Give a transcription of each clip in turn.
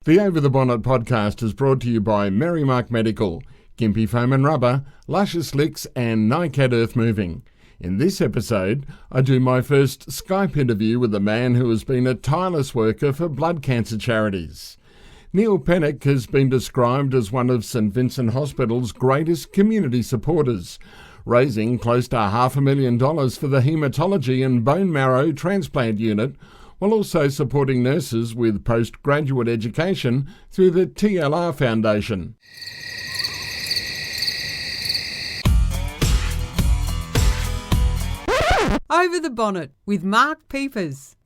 The Over the Bonnet podcast is brought to you by Merrimark Medical, Gympie Foam and Rubber, Luscious Licks and NiCad Earth Moving. In this episode, I do my first Skype interview with a man who has been a tireless worker for blood cancer charities. Neil Pennock has been described as one of St Vincent Hospital's greatest community supporters, raising close to $500,000 for the Haematology and bone marrow transplant unit, while also supporting nurses with postgraduate education through the TLR Foundation. Over the Bonnet with Mark Piepers.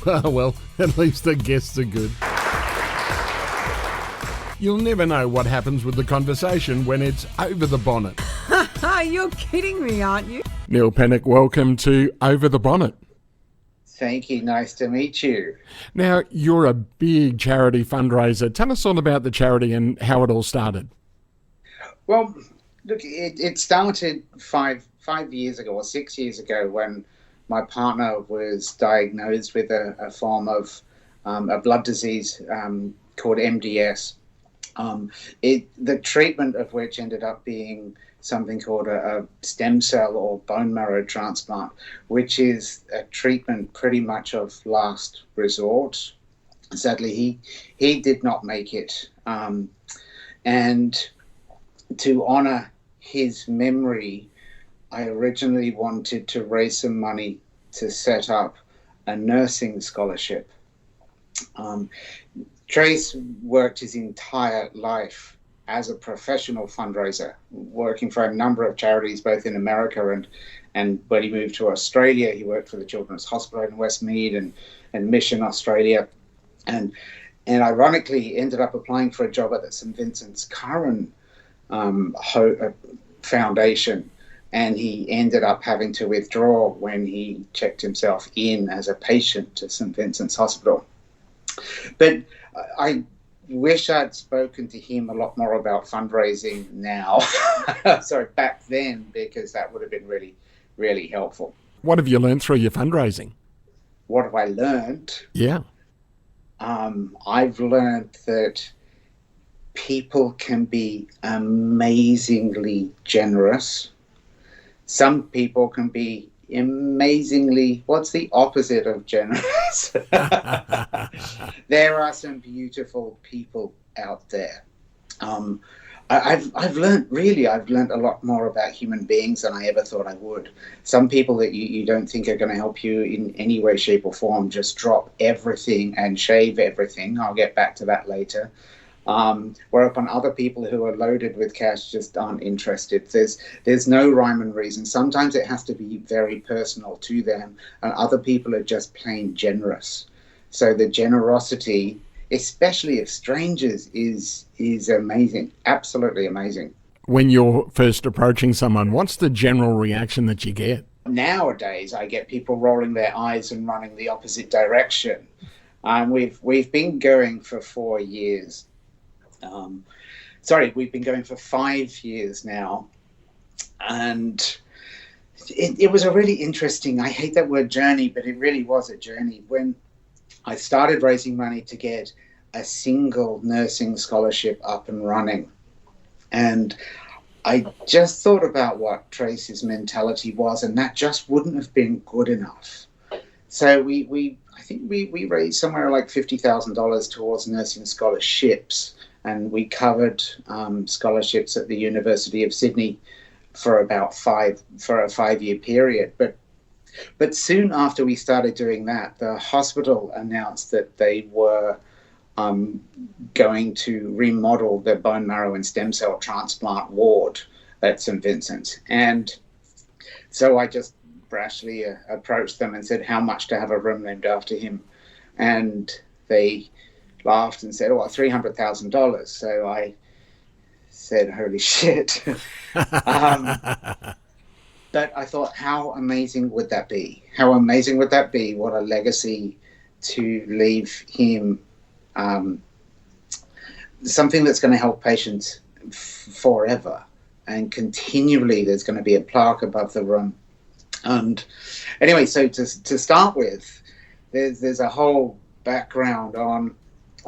Well, at least the guests are good. You'll never know what happens with the conversation when it's over the bonnet. You're kidding me, aren't you? Neil Pennock, welcome to Over the Bonnet. Thank you. Nice to meet you. Now, you're a big charity fundraiser. Tell us all about the charity and how it all started. Well, look, it started five years ago or 6 years ago when my partner was diagnosed with a form of a blood disease called MDS. The treatment of which ended up being something called a stem cell or bone marrow transplant, which is a treatment pretty much of last resort. Sadly, he did not make it. And to honor his memory, I originally wanted to raise some money to set up a nursing scholarship. Trace worked his entire life as a professional fundraiser, working for a number of charities, both in America and when he moved to Australia, he worked for the Children's Hospital in Westmead and Mission Australia. And ironically, he ended up applying for a job at the St Vincent's current foundation. And he ended up having to withdraw when he checked himself in as a patient to St Vincent's Hospital. But I wish I'd spoken to him a lot more about fundraising now. Sorry, back then, because that would have been really, really helpful. What have you learned through your fundraising? What have I learned? Yeah. I've learned that people can be amazingly generous. Some people can be amazingly, what's the opposite of generous? There are some beautiful people out there. I've learned a lot more about human beings than I ever thought I would. Some people that you don't think are going to help you in any way, shape or form just drop everything and shave everything. I'll get back to that later. Whereupon other people who are loaded with cash just aren't interested. There's no rhyme and reason. Sometimes it has to be very personal to them, and other people are just plain generous. So the generosity, especially of strangers, is amazing, absolutely amazing. When you're first approaching someone, what's the general reaction that you get? Nowadays, I get people rolling their eyes and running the opposite direction. We've been going for 4 years. We've been going for 5 years now, and it was a really interesting, I hate that word journey, but it really was a journey. When I started raising money to get a single nursing scholarship up and running, and I just thought about what Trace's mentality was, and that just wouldn't have been good enough. So I think we raised somewhere like $50,000 towards nursing scholarships. And we covered scholarships at the University of Sydney for about a 5 year period. But soon after we started doing that, the hospital announced that they were going to remodel the bone marrow and stem cell transplant ward at St Vincent. And so I just brashly approached them and said how much to have a room named after him. And they laughed and said, $300,000. So I said, holy shit. But I thought, how amazing would that be? How amazing would that be? What a legacy to leave him. Something that's going to help patients forever. And continually there's going to be a plaque above the room. And anyway, so to start with, there's a whole background on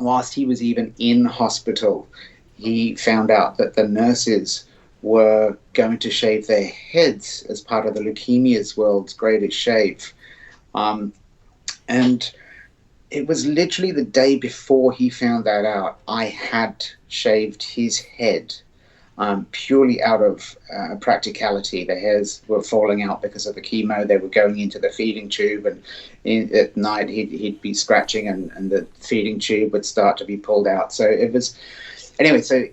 whilst he was even in hospital, he found out that the nurses were going to shave their heads as part of the Leukemia's World's Greatest Shave. And it was literally the day before he found that out, I had shaved his head, purely out of practicality. The hairs were falling out because of the chemo. They were going into the feeding tube, and at night he'd be scratching, and the feeding tube would start to be pulled out. So it was, anyway, so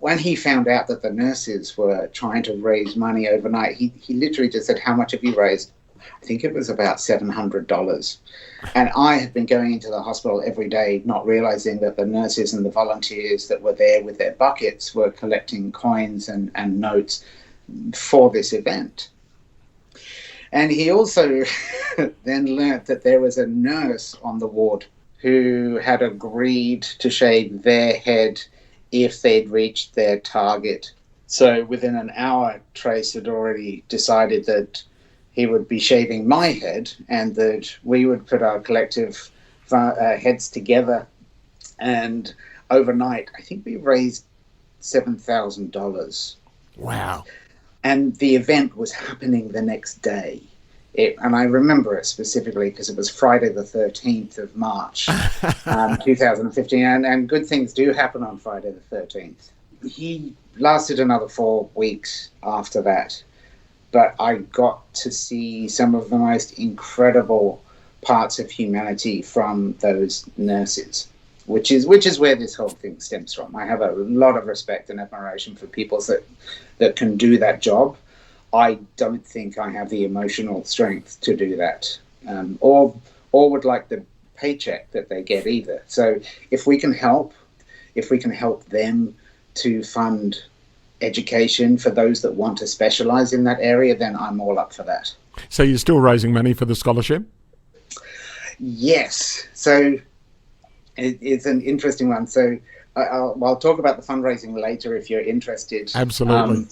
when he found out that the nurses were trying to raise money overnight, he literally just said, "How much have you raised?" I think it was about $700. And I had been going into the hospital every day, not realizing that the nurses and the volunteers that were there with their buckets were collecting coins and notes for this event. And he also then learnt that there was a nurse on the ward who had agreed to shave their head if they'd reached their target. So within an hour, Trace had already decided that he would be shaving my head, and that we would put our collective heads together. And overnight, I think we raised $7,000. Wow. And the event was happening the next day. And I remember it specifically because it was Friday the 13th of March, 2015. And good things do happen on Friday the 13th. He lasted another 4 weeks after that. But I got to see some of the most incredible parts of humanity from those nurses, which is where this whole thing stems from. I have a lot of respect and admiration for people that can do that job. I don't think I have the emotional strength to do that, or would like the paycheck that they get either. So if we can help them to fund education for those that want to specialize in that area, then I'm all up for that. So you're still raising money for the scholarship? Yes. So it's an interesting one. So I'll talk about the fundraising later if you're interested. Absolutely.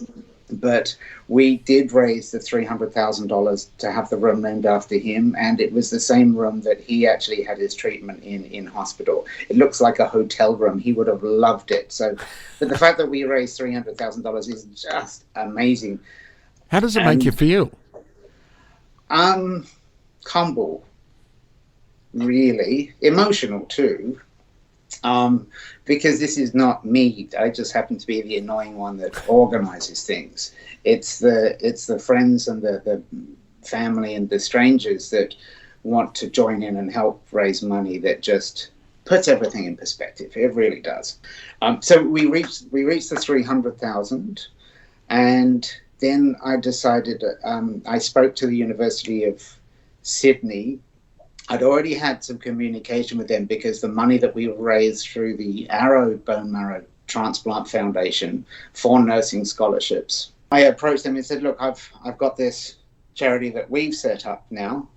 But we did raise the $300,000 to have the room named after him, and it was the same room that he actually had his treatment in hospital. It looks like a hotel room. He would have loved it. So, but the fact that we raised $300,000 is just amazing. How does it make you feel? Humble, really. Emotional too. Because this is not me. I just happen to be the annoying one that organizes things. It's the friends and the family and the strangers that want to join in and help raise money that just puts everything in perspective. It really does. So we reached the 300,000, and then I decided. I spoke to the University of Sydney. I'd already had some communication with them because the money that we raised through the Arrow Bone Marrow Transplant Foundation for nursing scholarships. I approached them and said, "Look, I've got this charity that we've set up now.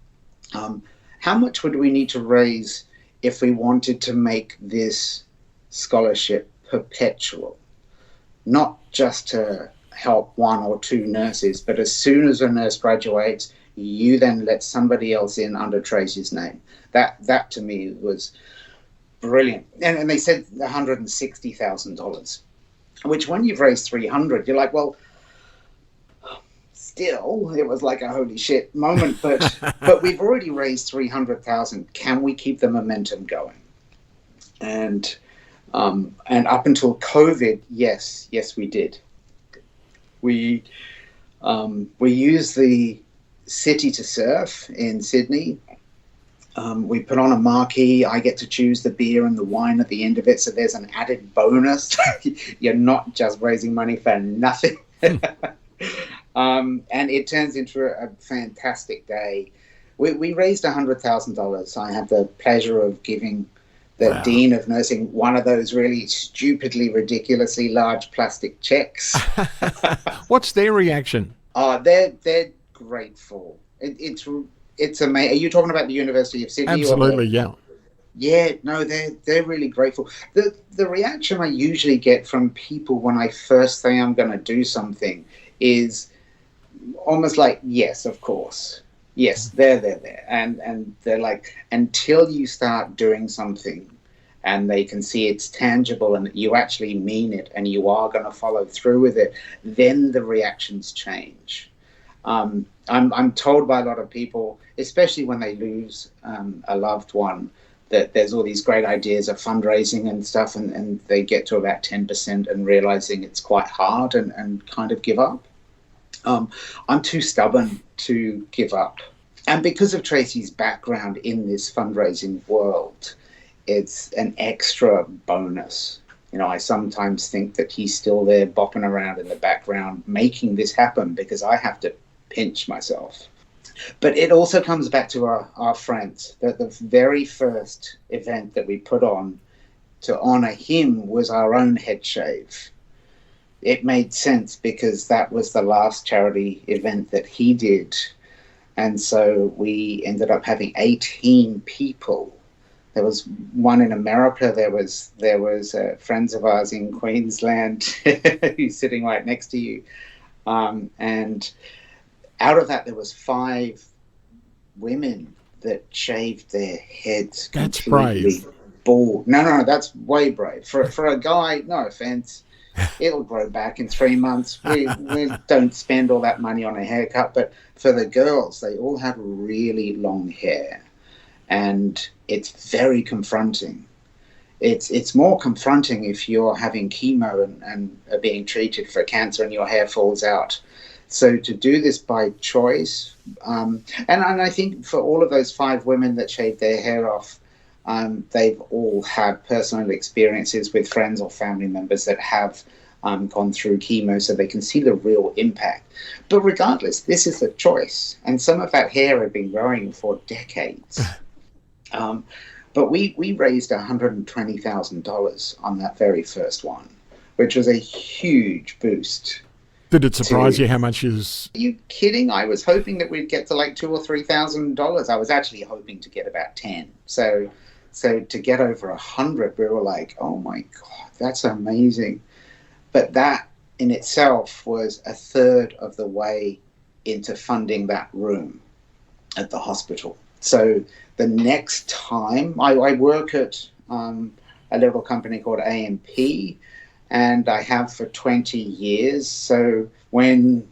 How much would we need to raise if we wanted to make this scholarship perpetual? Not just to help one or two nurses, but as soon as a nurse graduates, you then let somebody else in under Tracy's name." That to me was brilliant. And they said $160,000, which when you've raised 300, you're like, well, still, it was like a holy shit moment, but we've already raised 300,000. Can we keep the momentum going? And up until COVID, yes, we did. We used the City to Surf in Sydney. We put on a marquee. I get to choose the beer and the wine at the end of it, so there's an added bonus. You're not just raising money for nothing. And it turns into a fantastic day. We raised $100,000. I had the pleasure of giving the Dean of Nursing one of those really stupidly, ridiculously large plastic checks. What's their reaction? They're grateful. It's amazing. Are you talking about the University of Sydney? Absolutely, yeah. Yeah, no, they're really grateful. The reaction I usually get from people when I first say I'm going to do something is almost like, yes, of course. Yes, they're there. And they're like, until you start doing something and they can see it's tangible and that you actually mean it and you are going to follow through with it, then the reactions change. I'm told by a lot of people, especially when they lose a loved one, that there's all these great ideas of fundraising and stuff, and they get to about 10% and realizing it's quite hard and kind of give up. I'm too stubborn to give up. And because of Tracy's background in this fundraising world, it's an extra bonus. You know, I sometimes think that he's still there bopping around in the background making this happen because I have to pinch myself. But it also comes back to our friends, that the very first event that we put on to honor him was our own head shave. It made sense because that was the last charity event that he did. And so we ended up having 18 people. There was one in America. There was friends of ours in Queensland who's sitting right next to you. And out of that, there was 5 women that shaved their heads. That's brave. Bald. No, that's way brave. For a guy, no offense, it'll grow back in 3 months. We don't spend all that money on a haircut, but for the girls, they all have really long hair, and it's very confronting. It's more confronting if you're having chemo and are being treated for cancer and your hair falls out. So to do this by choice, and I think for all of those 5 women that shaved their hair off, they've all had personal experiences with friends or family members that have gone through chemo, so they can see the real impact. But regardless, this is a choice, and some of that hair had been growing for decades. But we raised $120,000 on that very first one, which was a huge boost. Did it surprise you how much is... Are you kidding? I was hoping that we'd get to like $2,000 or $3,000. I was actually hoping to get about 10. So to get over 100, we were like, oh my God, that's amazing. But that in itself was a third of the way into funding that room at the hospital. So the next time, I work at a little company called AMP, and I have for 20 years. So when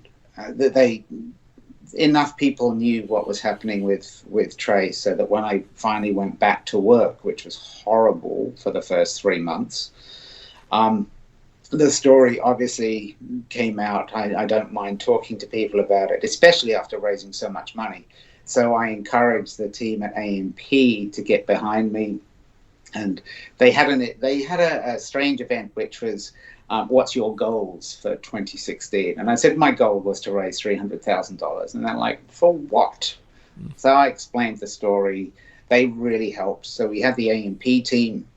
enough people knew what was happening with Trace, so that when I finally went back to work, which was horrible for the first 3 months, the story obviously came out. I don't mind talking to people about it, especially after raising so much money. So I encouraged the team at AMP to get behind me. And they had a strange event, which was, what's your goals for 2016? And I said my goal was to raise $300,000. And they're like, for what? So I explained the story. They really helped. So we had the AMP team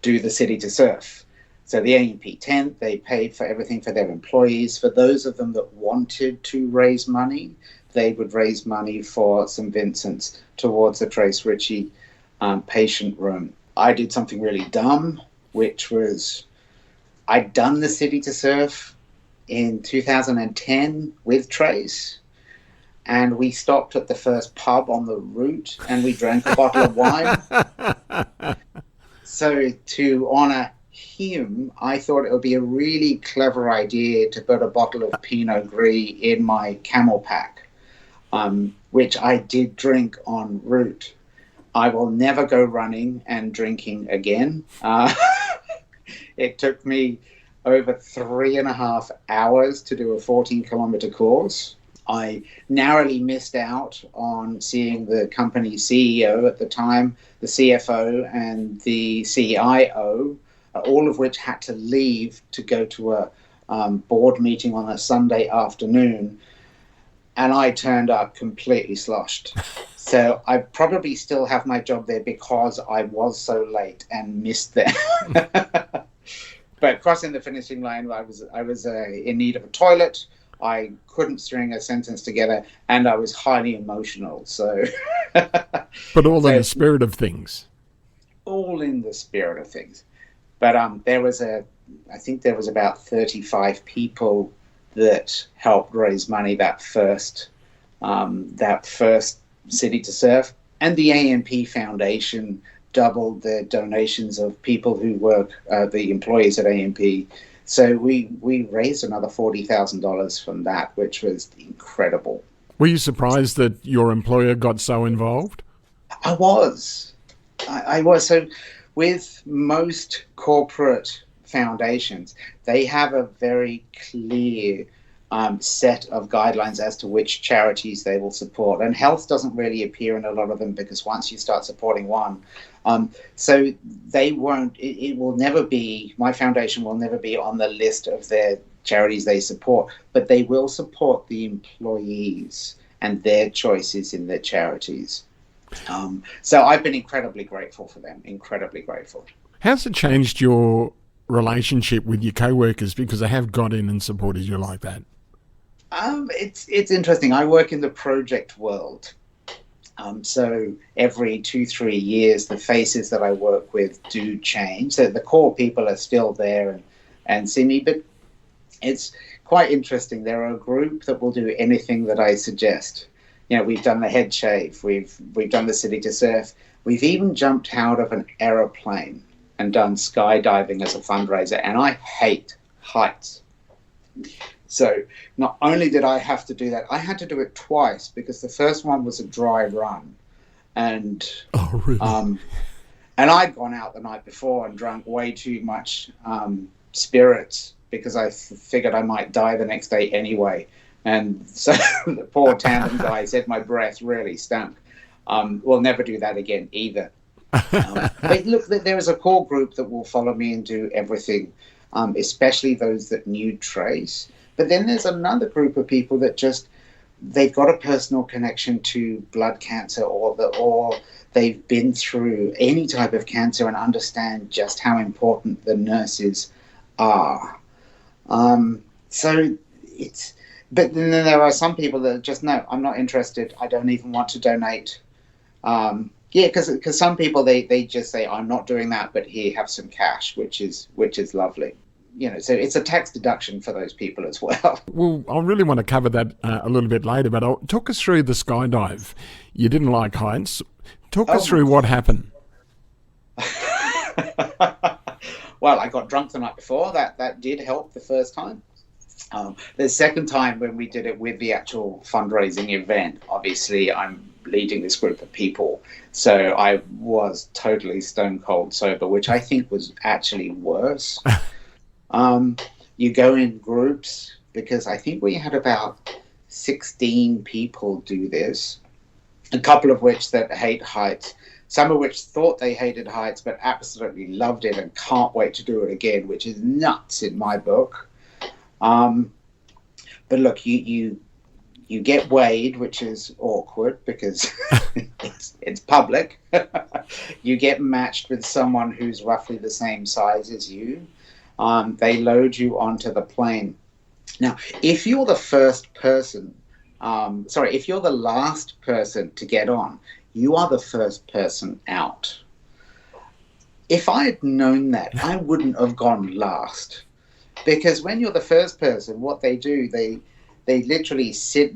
do the City to Surf. So the AMP tent, they paid for everything for their employees. For those of them that wanted to raise money, they would raise money for St Vincent towards the Trace Ritchie patient room. I did something really dumb, which was I'd done the City to Surf in 2010 with Trace, and we stopped at the first pub on the route and we drank a bottle of wine. So to honor him, I thought it would be a really clever idea to put a bottle of Pinot Gris in my camel pack, which I did drink en route. I will never go running and drinking again. It took me over 3.5 hours to do a 14-kilometer course. I narrowly missed out on seeing the company CEO at the time, the CFO and the CIO, all of which had to leave to go to a board meeting on a Sunday afternoon. And I turned up completely sloshed. So I probably still have my job there because I was so late and missed them. But crossing the finishing line, I was in need of a toilet. I couldn't string a sentence together, and I was highly emotional. So, but all in the spirit of things. All in the spirit of things. But I think there was about 35 people that helped raise money that first City to Surf, and the AMP Foundation doubled the donations of people who work, the employees at AMP. So we raised another $40,000 from that, which was incredible. Were you surprised that your employer got so involved? I was. I was. So with most corporate foundations, they have a very clear set of guidelines as to which charities they will support. And health doesn't really appear in a lot of them, because once you start supporting one, so they won't, it will never be, my foundation will never be on the list of their charities they support, but they will support the employees and their choices in their charities. So I've been incredibly grateful for them, incredibly grateful. How's it changed your relationship with your co-workers because they have got in and supported you like that? It's interesting. I work in the project world. So every 2-3 years, the faces that I work with do change. So the core people are still there and see me, but it's quite interesting. There are a group that will do anything that I suggest. We've done the head shave. We've done the city to surf. We've even jumped out of an aeroplane and done skydiving as a fundraiser. And I hate heights. So not only did I have to do that, I had to do it twice, because the first one was a dry run. And oh, really? And I'd gone out the night before and drunk way too much spirits, because I figured I might die the next day anyway. And so the poor tandem guy said my breath really stunk. We'll never do that again either. But look, there is a core group that will follow me and do everything, especially those that new trace. But then there's another group of people that they've got a personal connection to blood cancer, or they've been through any type of cancer and understand just how important the nurses are. But then there are some people that just, no, I'm not interested. I don't even want to donate. Because some people, they just say, I'm not doing that, but here, have some cash, which is lovely. So it's a tax deduction for those people as well. Well, I really want to cover that a little bit later, but talk us through the skydive. You didn't like heights. Talk us through what happened. Well, I got drunk the night before. That did help the first time. The second time, when we did it with the actual fundraising event, obviously I'm leading this group of people, so I was totally stone cold sober, which I think was actually worse. You go in groups, because I think we had about 16 people do this, a couple of which that hate heights, some of which thought they hated heights but absolutely loved it and can't wait to do it again, which is nuts in my book. But look, you get weighed, which is awkward because it's public. You get matched with someone who's roughly the same size as you. They load you onto the plane. Now, if you're the first person, if you're the last person to get on, you are the first person out. If I had known that, I wouldn't have gone last. Because when you're the first person, what they do, they literally sit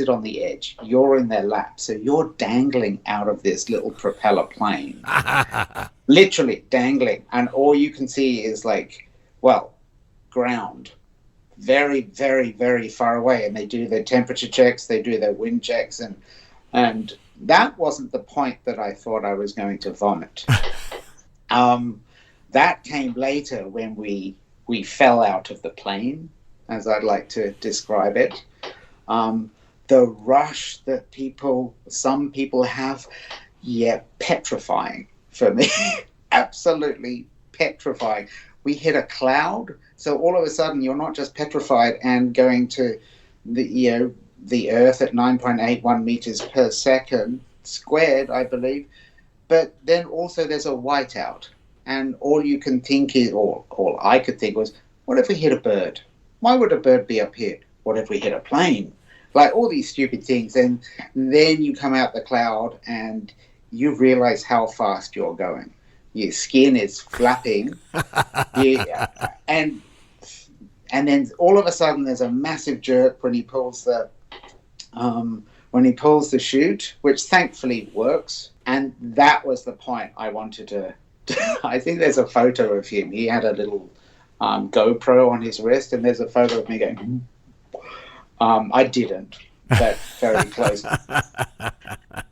on the edge. You're in their lap. So you're dangling out of this little propeller plane. Literally dangling. And all you can see is ground. Very, very, very far away. And they do their temperature checks. They do their wind checks. And that wasn't the point that I thought I was going to vomit. That came later when we fell out of the plane, as I'd like to describe it. The rush that some people have, petrifying for me. Absolutely petrifying. We hit a cloud, so all of a sudden you're not just petrified and going to the Earth at 9.81 meters per second squared, I believe, but then also there's a whiteout. And all you can think is, or all I could think was, what if we hit a bird? Why would a bird be up here? What if we hit a plane? All these stupid things. And then you come out the cloud and you realize how fast you're going. Your skin is flapping. And then all of a sudden there's a massive jerk when he pulls the when he pulls the chute, which thankfully works. And that was the point I wanted to. I think there's a photo of him. He had a little GoPro on his wrist, and there's a photo of me going. I didn't, but very close.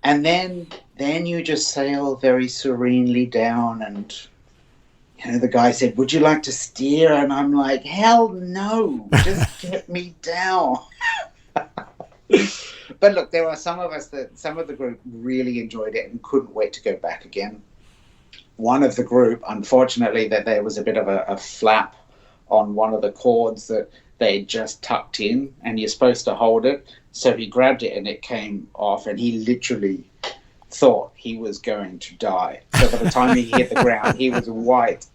And then you just sail very serenely down, and the guy said, "Would you like to steer?" And I'm like, "Hell no! Just get me down." But look, there are some of the group really enjoyed it and couldn't wait to go back again. One of the group, unfortunately, that there was a bit of a flap on one of the cords that they just tucked in, and you're supposed to hold it. So he grabbed it and it came off, and he literally thought he was going to die. So by the time he hit the ground, he was white,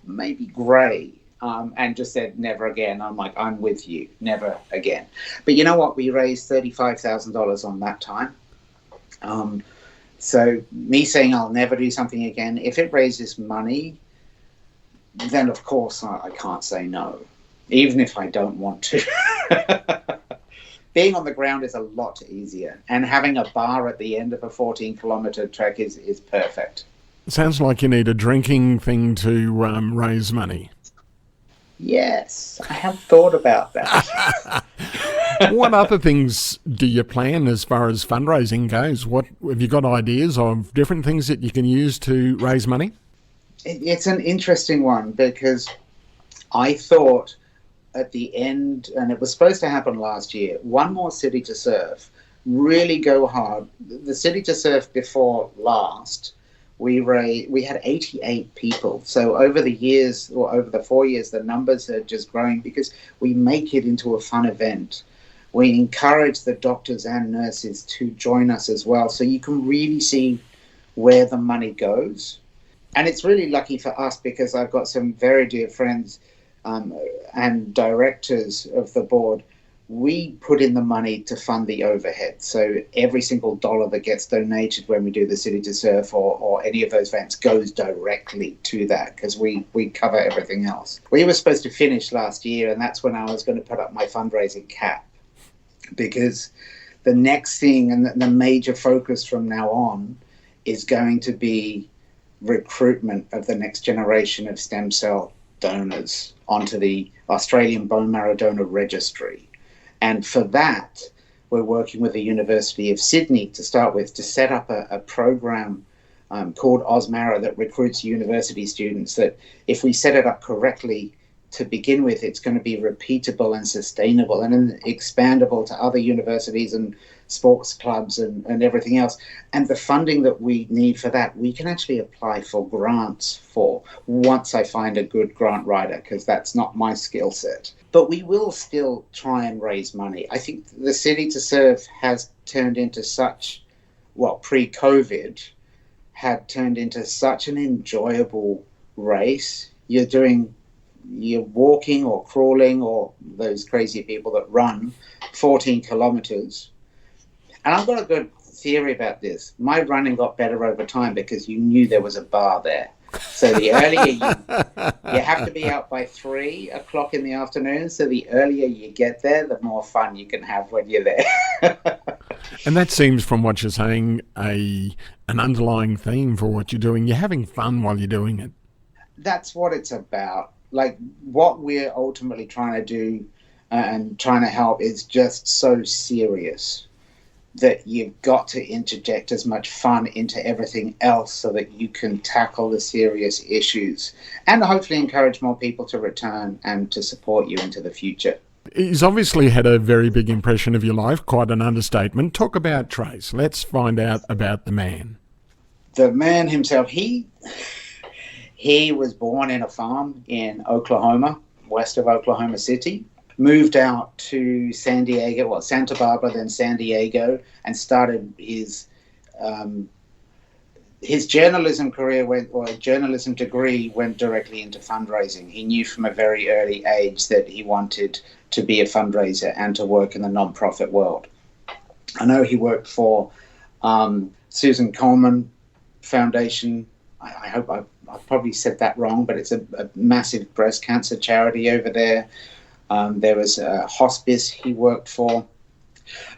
maybe grey, and just said, "Never again." I'm like, "I'm with you, never again." But you know what? We raised $35,000 on that time. So me saying I'll never do something again, if it raises money, then of course I can't say no, even if I don't want to. Being on the ground is a lot easier, and having a bar at the end of a 14-kilometre trek is perfect. Sounds like you need a drinking thing to raise money. Yes, I have thought about that. What other things do you plan as far as fundraising goes? What have you got ideas of different things that you can use to raise money? It's an interesting one, because I thought at the end, and it was supposed to happen last year, one more city to surf, really go hard. The city to surf before last, we had 88 people. So over the years, or over the 4 years, the numbers are just growing because we make it into a fun event. We encourage the doctors and nurses to join us as well, so you can really see where the money goes. And it's really lucky for us, because I've got some very dear friends and directors of the board. We put in the money to fund the overhead. So every single dollar that gets donated when we do the City to Surf or any of those events goes directly to that, because we cover everything else. We were supposed to finish last year, and that's when I was going to put up my fundraising cap, because the next thing and the major focus from now on is going to be recruitment of the next generation of stem cell donors onto the Australian Bone Marrow Donor Registry. And for that, we're working with the University of Sydney to start with, to set up a program called OzMarrow that recruits university students, that if we set it up correctly to begin with, it's going to be repeatable and sustainable and then expandable to other universities and sports clubs and everything else. And the funding that we need for that, we can actually apply for grants for, once I find a good grant writer, because that's not my skill set. But we will still try and raise money. I think the City to Surf has turned into such, pre-COVID, had turned into such an enjoyable race. You're walking or crawling, or those crazy people that run 14 kilometers. And I've got a good theory about this. My running got better over time because you knew there was a bar there. So the earlier you have to be out by 3 o'clock in the afternoon. So the earlier you get there, the more fun you can have when you're there. And that seems, from what you're saying, an underlying theme for what you're doing. You're having fun while you're doing it. That's what it's about. Like, what we're ultimately trying to do and trying to help is just so serious that you've got to interject as much fun into everything else so that you can tackle the serious issues and hopefully encourage more people to return and to support you into the future. He's obviously had a very big impression of your life, quite an understatement. Talk about Trace. Let's find out about the man. The man himself, he was born in a farm in Oklahoma, west of Oklahoma City. Moved out to San Diego, Santa Barbara, then San Diego, and started his journalism career journalism degree went directly into fundraising. He knew from a very early age that he wanted to be a fundraiser and to work in the non-profit world. I know he worked for Susan Komen Foundation. I hope I've probably said that wrong, but it's a massive breast cancer charity over there. There was a hospice he worked for.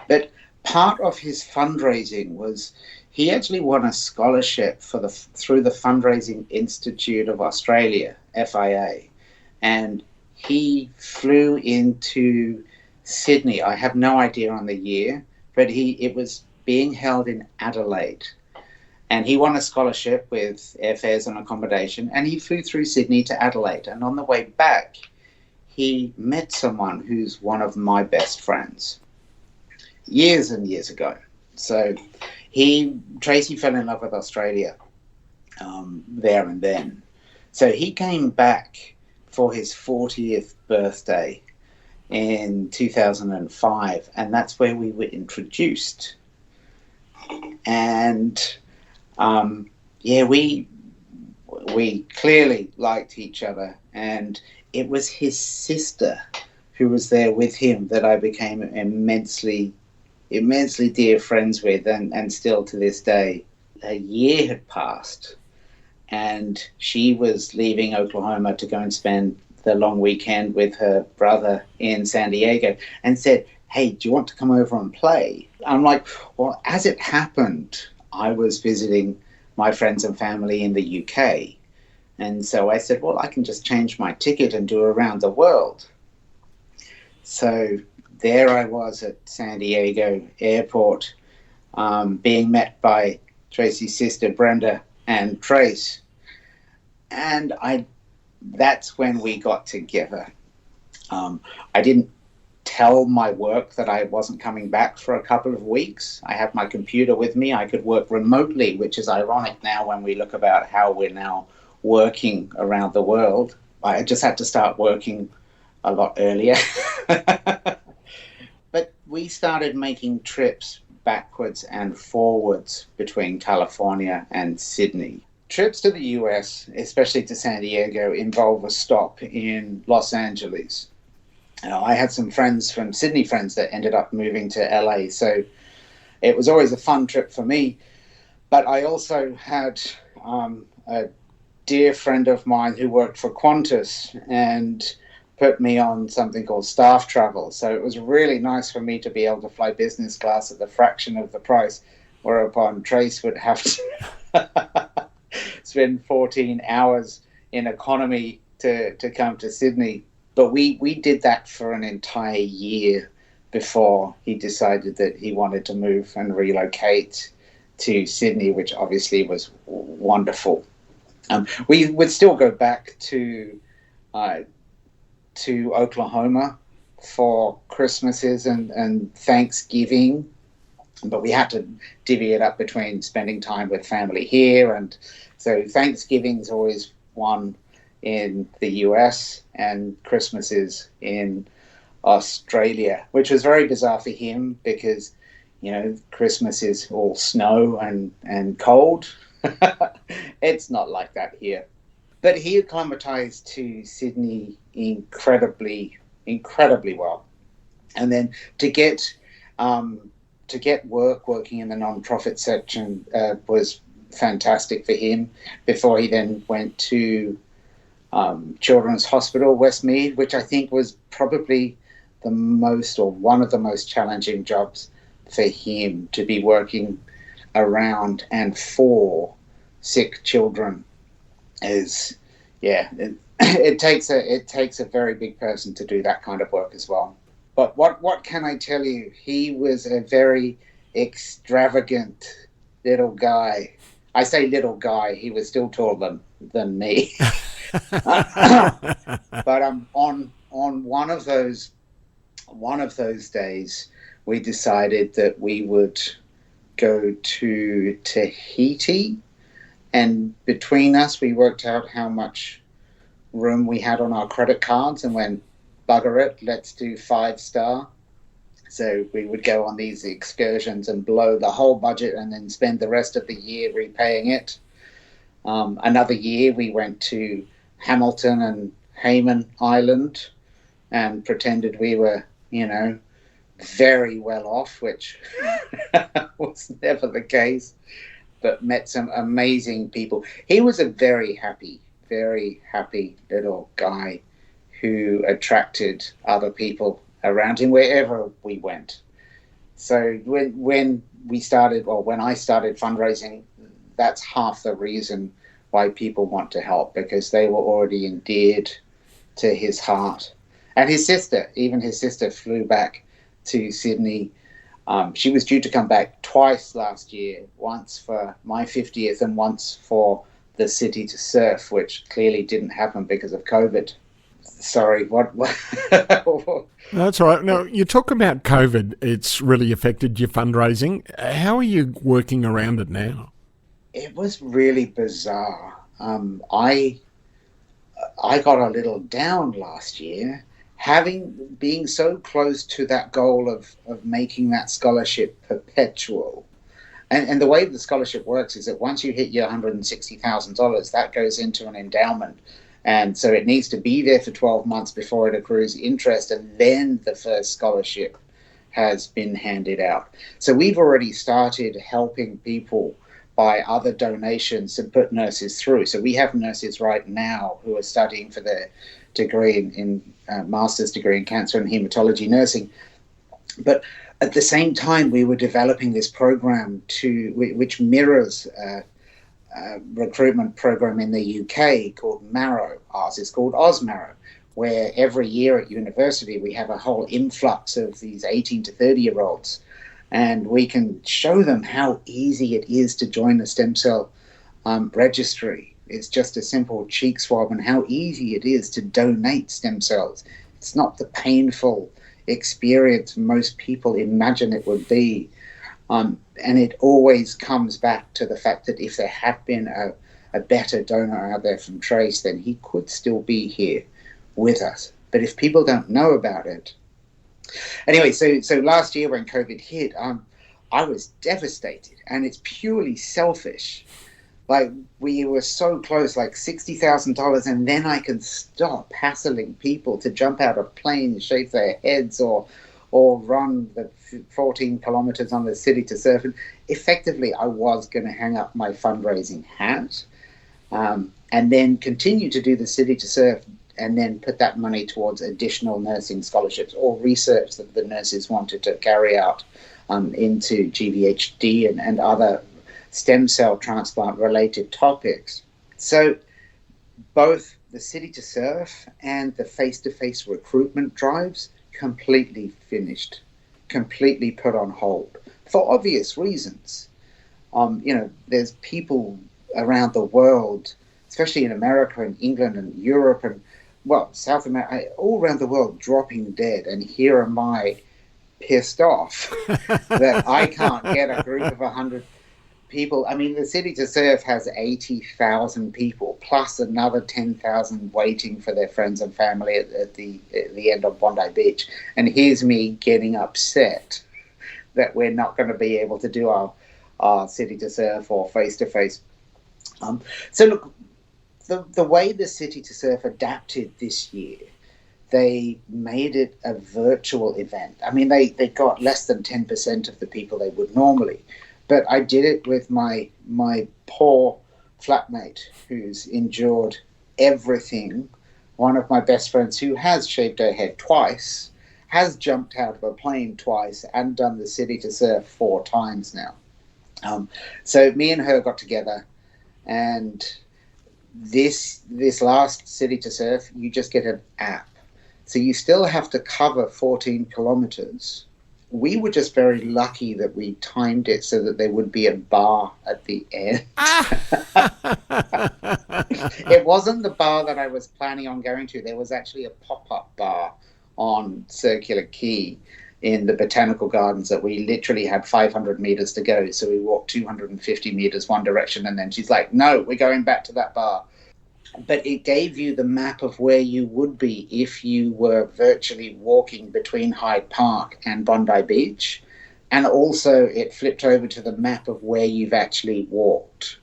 But part of his fundraising was he actually won a scholarship through the Fundraising Institute of Australia, FIA, and he flew into Sydney. I have no idea on the year, but it was being held in Adelaide. And he won a scholarship with airfares and accommodation, and he flew through Sydney to Adelaide. And on the way back, he met someone who's one of my best friends years and years ago. So Tracy fell in love with Australia there and then. So he came back for his 40th birthday in 2005, and that's where we were introduced. And we clearly liked each other, and it was his sister who was there with him that I became immensely dear friends with, and still to this day. A year had passed, and she was leaving Oklahoma to go and spend the long weekend with her brother in San Diego, and said, "Hey, do you want to come over and play?" I'm like, well, as it happened, I was visiting my friends and family in the UK. And so I said, well, I can just change my ticket and do around the world. So there I was at San Diego airport, being met by Tracy's sister, Brenda, and Trace. And that's when we got together. I didn't tell my work that I wasn't coming back for a couple of weeks. I had my computer with me. I could work remotely, which is ironic now when we look about how we're now working around the world. I just had to start working a lot earlier. But we started making trips backwards and forwards between California and Sydney. Trips to the US, especially to San Diego, involve a stop in Los Angeles. I had some friends from Sydney friends that ended up moving to LA, so it was always a fun trip for me. But I also had a dear friend of mine who worked for Qantas and put me on something called staff travel. So it was really nice for me to be able to fly business class at the fraction of the price, whereupon Trace would have to spend 14 hours in economy to come to Sydney. But we did that for an entire year before he decided that he wanted to move and relocate to Sydney, which obviously was wonderful. We would still go back to Oklahoma for Christmases and Thanksgiving, but we had to divvy it up between spending time with family here. And so Thanksgiving's always one in the US and Christmas is in Australia, which was very bizarre for him because, Christmas is all snow and cold. It's not like that here. But he acclimatized to Sydney incredibly well. And then to get working in the non-profit section was fantastic for him before he then went to Children's Hospital, Westmead, which I think was probably one of the most challenging jobs for him, to be working around and for sick children. It takes a very big person to do that kind of work as well. But what can I tell you? He was a very extravagant little guy. I say little guy, he was still taller than me. But on one of those days, we decided that we would go to Tahiti, and between us, we worked out how much room we had on our credit cards and went, bugger it, let's do 5-star. So we would go on these excursions and blow the whole budget and then spend the rest of the year repaying it. Another year, we went to Hamilton and Hayman Island and pretended we were, very well off, which was never the case, but met some amazing people. He was a very happy little guy who attracted other people around him wherever we went. So when I started fundraising, that's half the reason why people want to help, because they were already endeared to his heart. And his sister flew back to Sydney. She was due to come back twice last year, once for my 50th and once for the City to Surf, which clearly didn't happen because of COVID. Sorry, what? That's all right. Now, you talk about COVID. It's really affected your fundraising. How are you working around it now? It was really bizarre. I got a little down last year, being so close to that goal of making that scholarship perpetual. And the way the scholarship works is that once you hit your $160,000, that goes into an endowment. And so it needs to be there for 12 months before it accrues interest, and then the first scholarship has been handed out. So we've already started helping people by other donations to put nurses through. So we have nurses right now who are studying for their degree in master's degree in cancer and haematology nursing. But at the same time, we were developing this program which mirrors recruitment program in the UK called Marrow. Ours is called OzMarrow, where every year at university we have a whole influx of these 18 to 30-year-olds, and we can show them how easy it is to join the stem cell registry. It's just a simple cheek swab, and how easy it is to donate stem cells. It's not the painful experience most people imagine it would be. And it always comes back to the fact that if there had been a better donor out there from Trace, then he could still be here with us. But if people don't know about it... Anyway, so last year when COVID hit, I was devastated, and it's purely selfish. Like, we were so close, like $60,000, and then I can stop hassling people to jump out of planes, shave their heads, or run the 14 kilometers on the City to Surf. And effectively, I was going to hang up my fundraising hat and then continue to do the City to Surf, and then put that money towards additional nursing scholarships or research that the nurses wanted to carry out into GVHD and other stem cell transplant related topics. So both the City to Surf and the face-to-face recruitment drives completely finished, completely put on hold for obvious reasons. There's people around the world, especially in America and England and Europe and, South America, all around the world, dropping dead. And here am I, pissed off that I can't get a group of 100 people. I mean, the City to Surf has 80,000 people, plus another 10,000 waiting for their friends and family at the end of Bondi Beach. And here's me getting upset that we're not going to be able to do our City to Surf or face-to-face. So look, the way the City to Surf adapted this year, they made it a virtual event. I mean, they got less than 10% of the people they would normally. But I did it with my poor flatmate who's endured everything. One of my best friends who has shaved her head twice, has jumped out of a plane twice, and done the City to Surf 4 times now. So me and her got together, and this last City to Surf, you just get an app. So you still have to cover 14 kilometers. We were just very lucky that we timed it so that there would be a bar at the end. It wasn't the bar that I was planning on going to. There was actually a pop-up bar on Circular Quay in the Botanical Gardens that we literally had 500 meters to go. So we walked 250 meters one direction, and then she's like, no, we're going back to that bar. But it gave you the map of where you would be if you were virtually walking between Hyde Park and Bondi Beach. And also it flipped over to the map of where you've actually walked.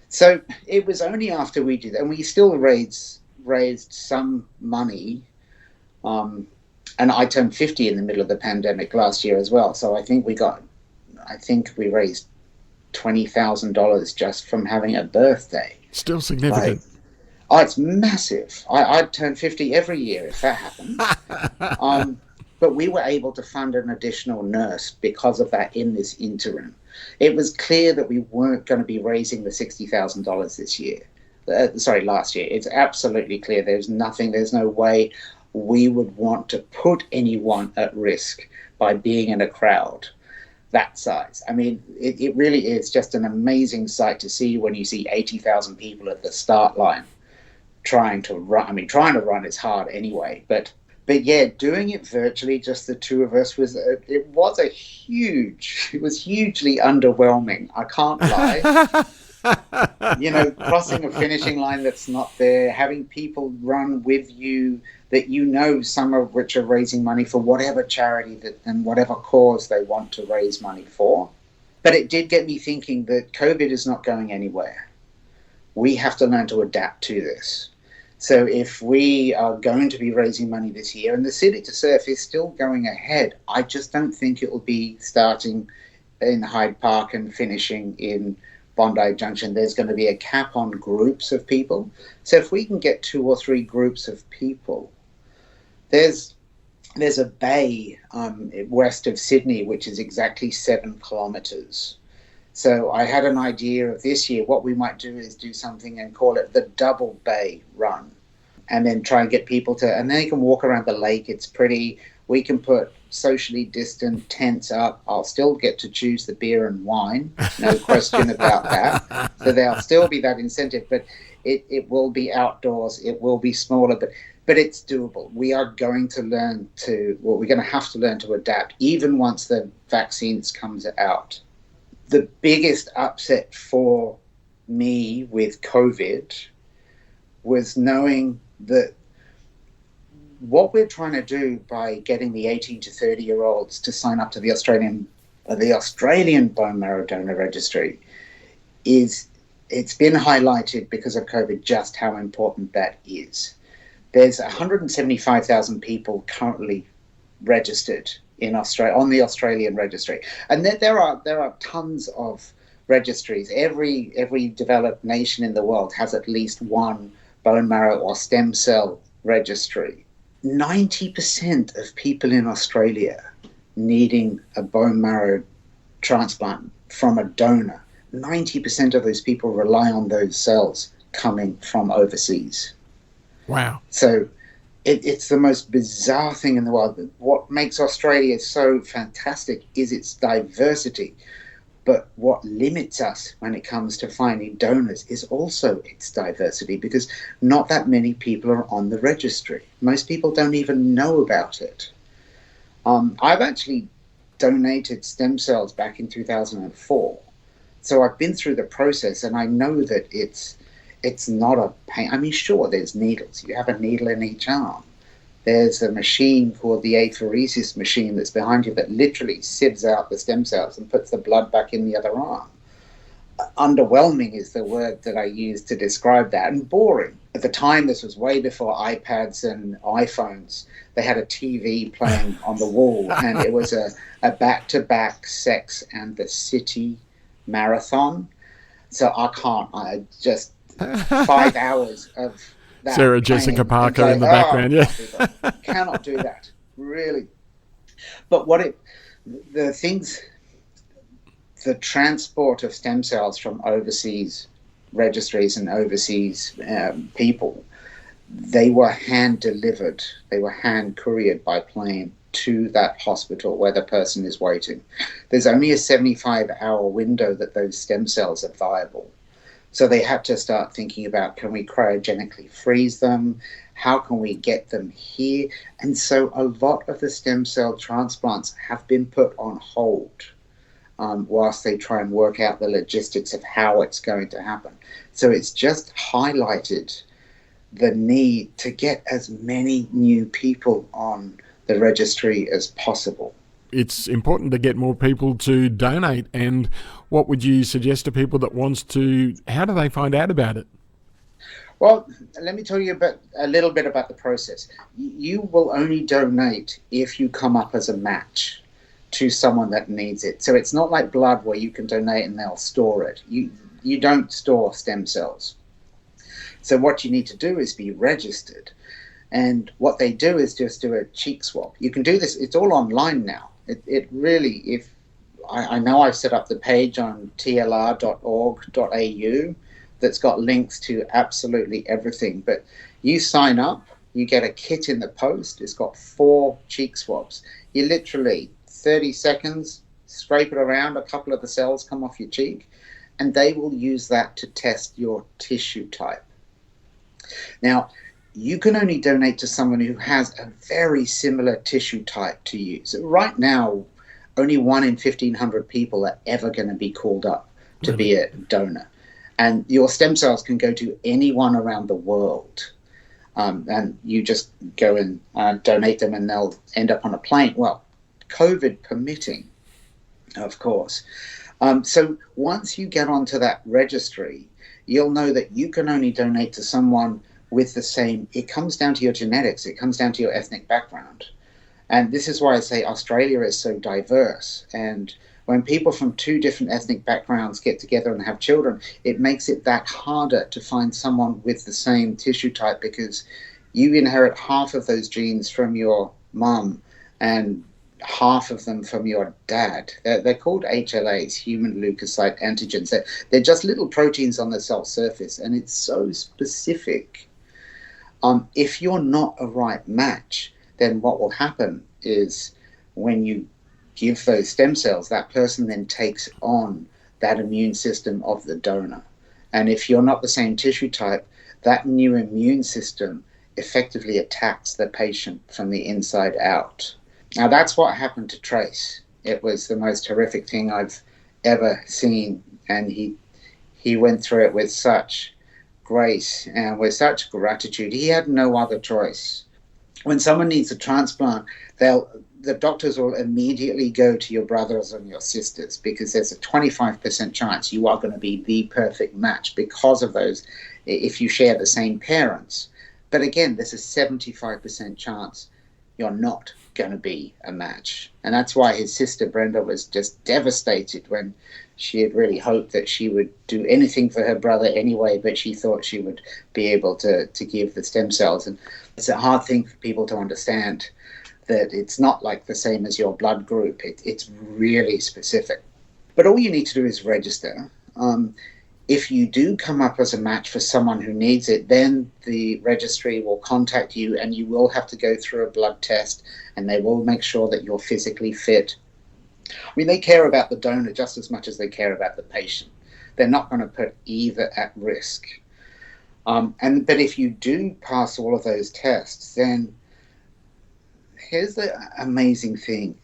So it was only after we did that, and we still raised some money. And I turned 50 in the middle of the pandemic last year as well. So I think we raised $20,000 just from having a birthday. Still significant. It's massive. I'd turn 50 every year if that happened. But we were able to fund an additional nurse because of that in this interim. It was clear that we weren't going to be raising the $60,000 this year. Last year. It's absolutely clear. There's no way we would want to put anyone at risk by being in a crowd that size. I mean, it really is just an amazing sight to see when you see 80,000 people at the start line trying to run. I mean, trying to run is hard anyway, but yeah, doing it virtually, just the two of us, was hugely underwhelming. I can't lie. Crossing a finishing line that's not there, having people run with you that some of which are raising money for whatever charity and whatever cause they want to raise money for. But it did get me thinking that COVID is not going anywhere. We have to learn to adapt to this. So if we are going to be raising money this year, and the City to Surf is still going ahead, I just don't think it will be starting in Hyde Park and finishing in Bondi Junction. There's going to be a cap on groups of people. So if we can get 2 or 3 groups of people, there's a bay west of Sydney, which is exactly 7 kilometres. So I had an idea of this year, what we might do is do something and call it the Double Bay Run, and then try and get people and then you can walk around the lake. It's pretty. We can put socially distant tents up. I'll still get to choose the beer and wine, no question about that. So there'll still be that incentive, but it will be outdoors. It will be smaller, but it's doable. We are going to we're going to have to learn to adapt, even once the vaccines comes out. The biggest upset for me with COVID was knowing that what we're trying to do by getting the 18 to 30-year-olds to sign up to the Australian Bone Marrow Donor Registry it's been highlighted because of COVID just how important that is. There's 175,000 people currently registered in Australia on the Australian registry, and there are tons of registries. Every developed nation in the world has at least one bone marrow or stem cell registry. 90% of people in Australia needing a bone marrow transplant from a donor, 90% of those people rely on those cells coming from overseas. Wow. So it's the most bizarre thing in the world. What makes Australia so fantastic is its diversity. But what limits us when it comes to finding donors is also its diversity, because not that many people are on the registry. Most people don't even know about it. I've actually donated stem cells back in 2004. So I've been through the process, and I know that it's not a pain. I mean, sure, there's needles. You have a needle in each arm. There's a machine called the apheresis machine that's behind you that literally sieves out the stem cells and puts the blood back in the other arm. Underwhelming is the word that I use to describe that, and boring. At the time, this was way before iPads and iPhones. They had a TV playing on the wall, and it was a back-to-back Sex and the City marathon. So I just 5 hours of that Sarah Jessica Parker in the background, yeah. Cannot do that, really. But the transport of stem cells from overseas registries and overseas people, they were hand delivered, they were hand couriered by plane to that hospital where the person is waiting. There's only a 75-hour window that those stem cells are viable. So they had to start thinking about, can we cryogenically freeze them? How can we get them here? And so a lot of the stem cell transplants have been put on hold whilst they try and work out the logistics of how it's going to happen. So it's just highlighted the need to get as many new people on the registry as possible. It's important to get more people to donate. And what would you suggest to people that wants to, how do they find out about it? Well, let me tell you a little bit about the process. You will only donate if you come up as a match to someone that needs it. So it's not like blood where you can donate and they'll store it. You don't store stem cells. So what you need to do is be registered. And what they do is just do a cheek swab. You can do this. It's all online now. It really, if I know I've set up the page on tlr.org.au that's got links to absolutely everything. But you sign up, you get a kit in the post. It's got 4 cheek swabs. You literally 30 seconds, scrape it around, a couple of the cells come off your cheek, and they will use that to test your tissue type. Now, you can only donate to someone who has a very similar tissue type to you. So right now, only 1 in 1,500 people are ever going to be called up to be a donor. And your stem cells can go to anyone around the world. And you just go and donate them and they'll end up on a plane. Well, COVID permitting, of course. So once you get onto that registry, you'll know that you can only donate to someone with the same. It comes down to your genetics. It comes down to your ethnic background. And this is why I say Australia is so diverse. And when people from 2 different ethnic backgrounds get together and have children, it makes it that harder to find someone with the same tissue type, because you inherit half of those genes from your mum and half of them from your dad. They're called HLAs, human leukocyte antigens. They're just little proteins on the cell surface, and it's so specific. If you're not a right match, then what will happen is when you give those stem cells, that person then takes on that immune system of the donor. And if you're not the same tissue type, that new immune system effectively attacks the patient from the inside out. Now, that's what happened to Trace. It was the most horrific thing I've ever seen. And he went through it with such grace and with such gratitude. He had no other choice. When someone needs a transplant, the doctors will immediately go to your brothers and your sisters, because there's a 25% chance you are going to be the perfect match because of those, if you share the same parents. But again, there's a 75% chance you're not going to be a match. And that's why his sister Brenda was just devastated when she had really hoped that she would do anything for her brother anyway, but she thought she would be able to give the stem cells. And it's a hard thing for people to understand, that it's not like the same as your blood group. It's really specific. But all you need to do is register. If you do come up as a match for someone who needs it, then the registry will contact you, and you will have to go through a blood test, and they will make sure that you're physically fit. I mean, they care about the donor just as much as they care about the patient. They're not going to put either at risk. But if you do pass all of those tests, then here's the amazing thing.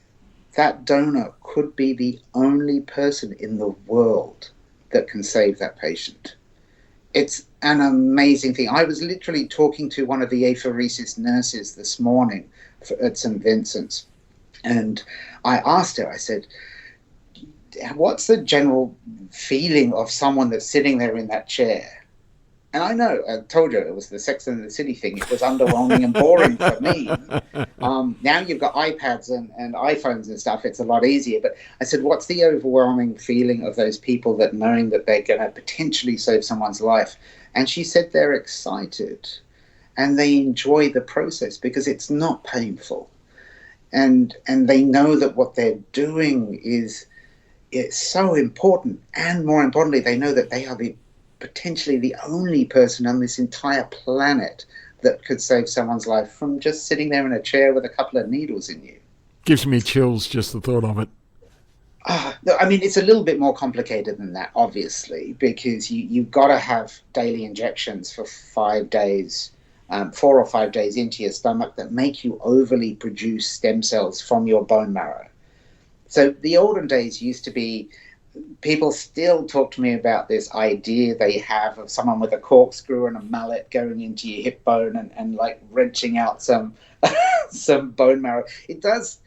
That donor could be the only person in the world that can save that patient. It's an amazing thing. I was literally talking to one of the apheresis nurses this morning at St Vincent's, and I asked her, I said, what's the general feeling of someone that's sitting there in that chair? And I know, I told you it was the Sex and the City thing. It was underwhelming and boring for me. Now you've got iPads and iPhones and stuff. It's a lot easier. But I said, what's the overwhelming feeling of those people that knowing that they're going to potentially save someone's life? And she said they're excited and they enjoy the process because it's not painful. And they know that what they're doing is so important. And more importantly, they know that they are potentially the only person on this entire planet that could save someone's life from just sitting there in a chair with a couple of needles in you. Gives me chills just the thought of it. I mean, it's a little bit more complicated than that, obviously, because you've got to have daily injections for 5 days, 4 or 5 days into your stomach that make you overly produce stem cells from your bone marrow. So the olden days used to be, people still talk to me about this idea they have of someone with a corkscrew and a mallet going into your hip bone and like wrenching out some bone marrow. It does,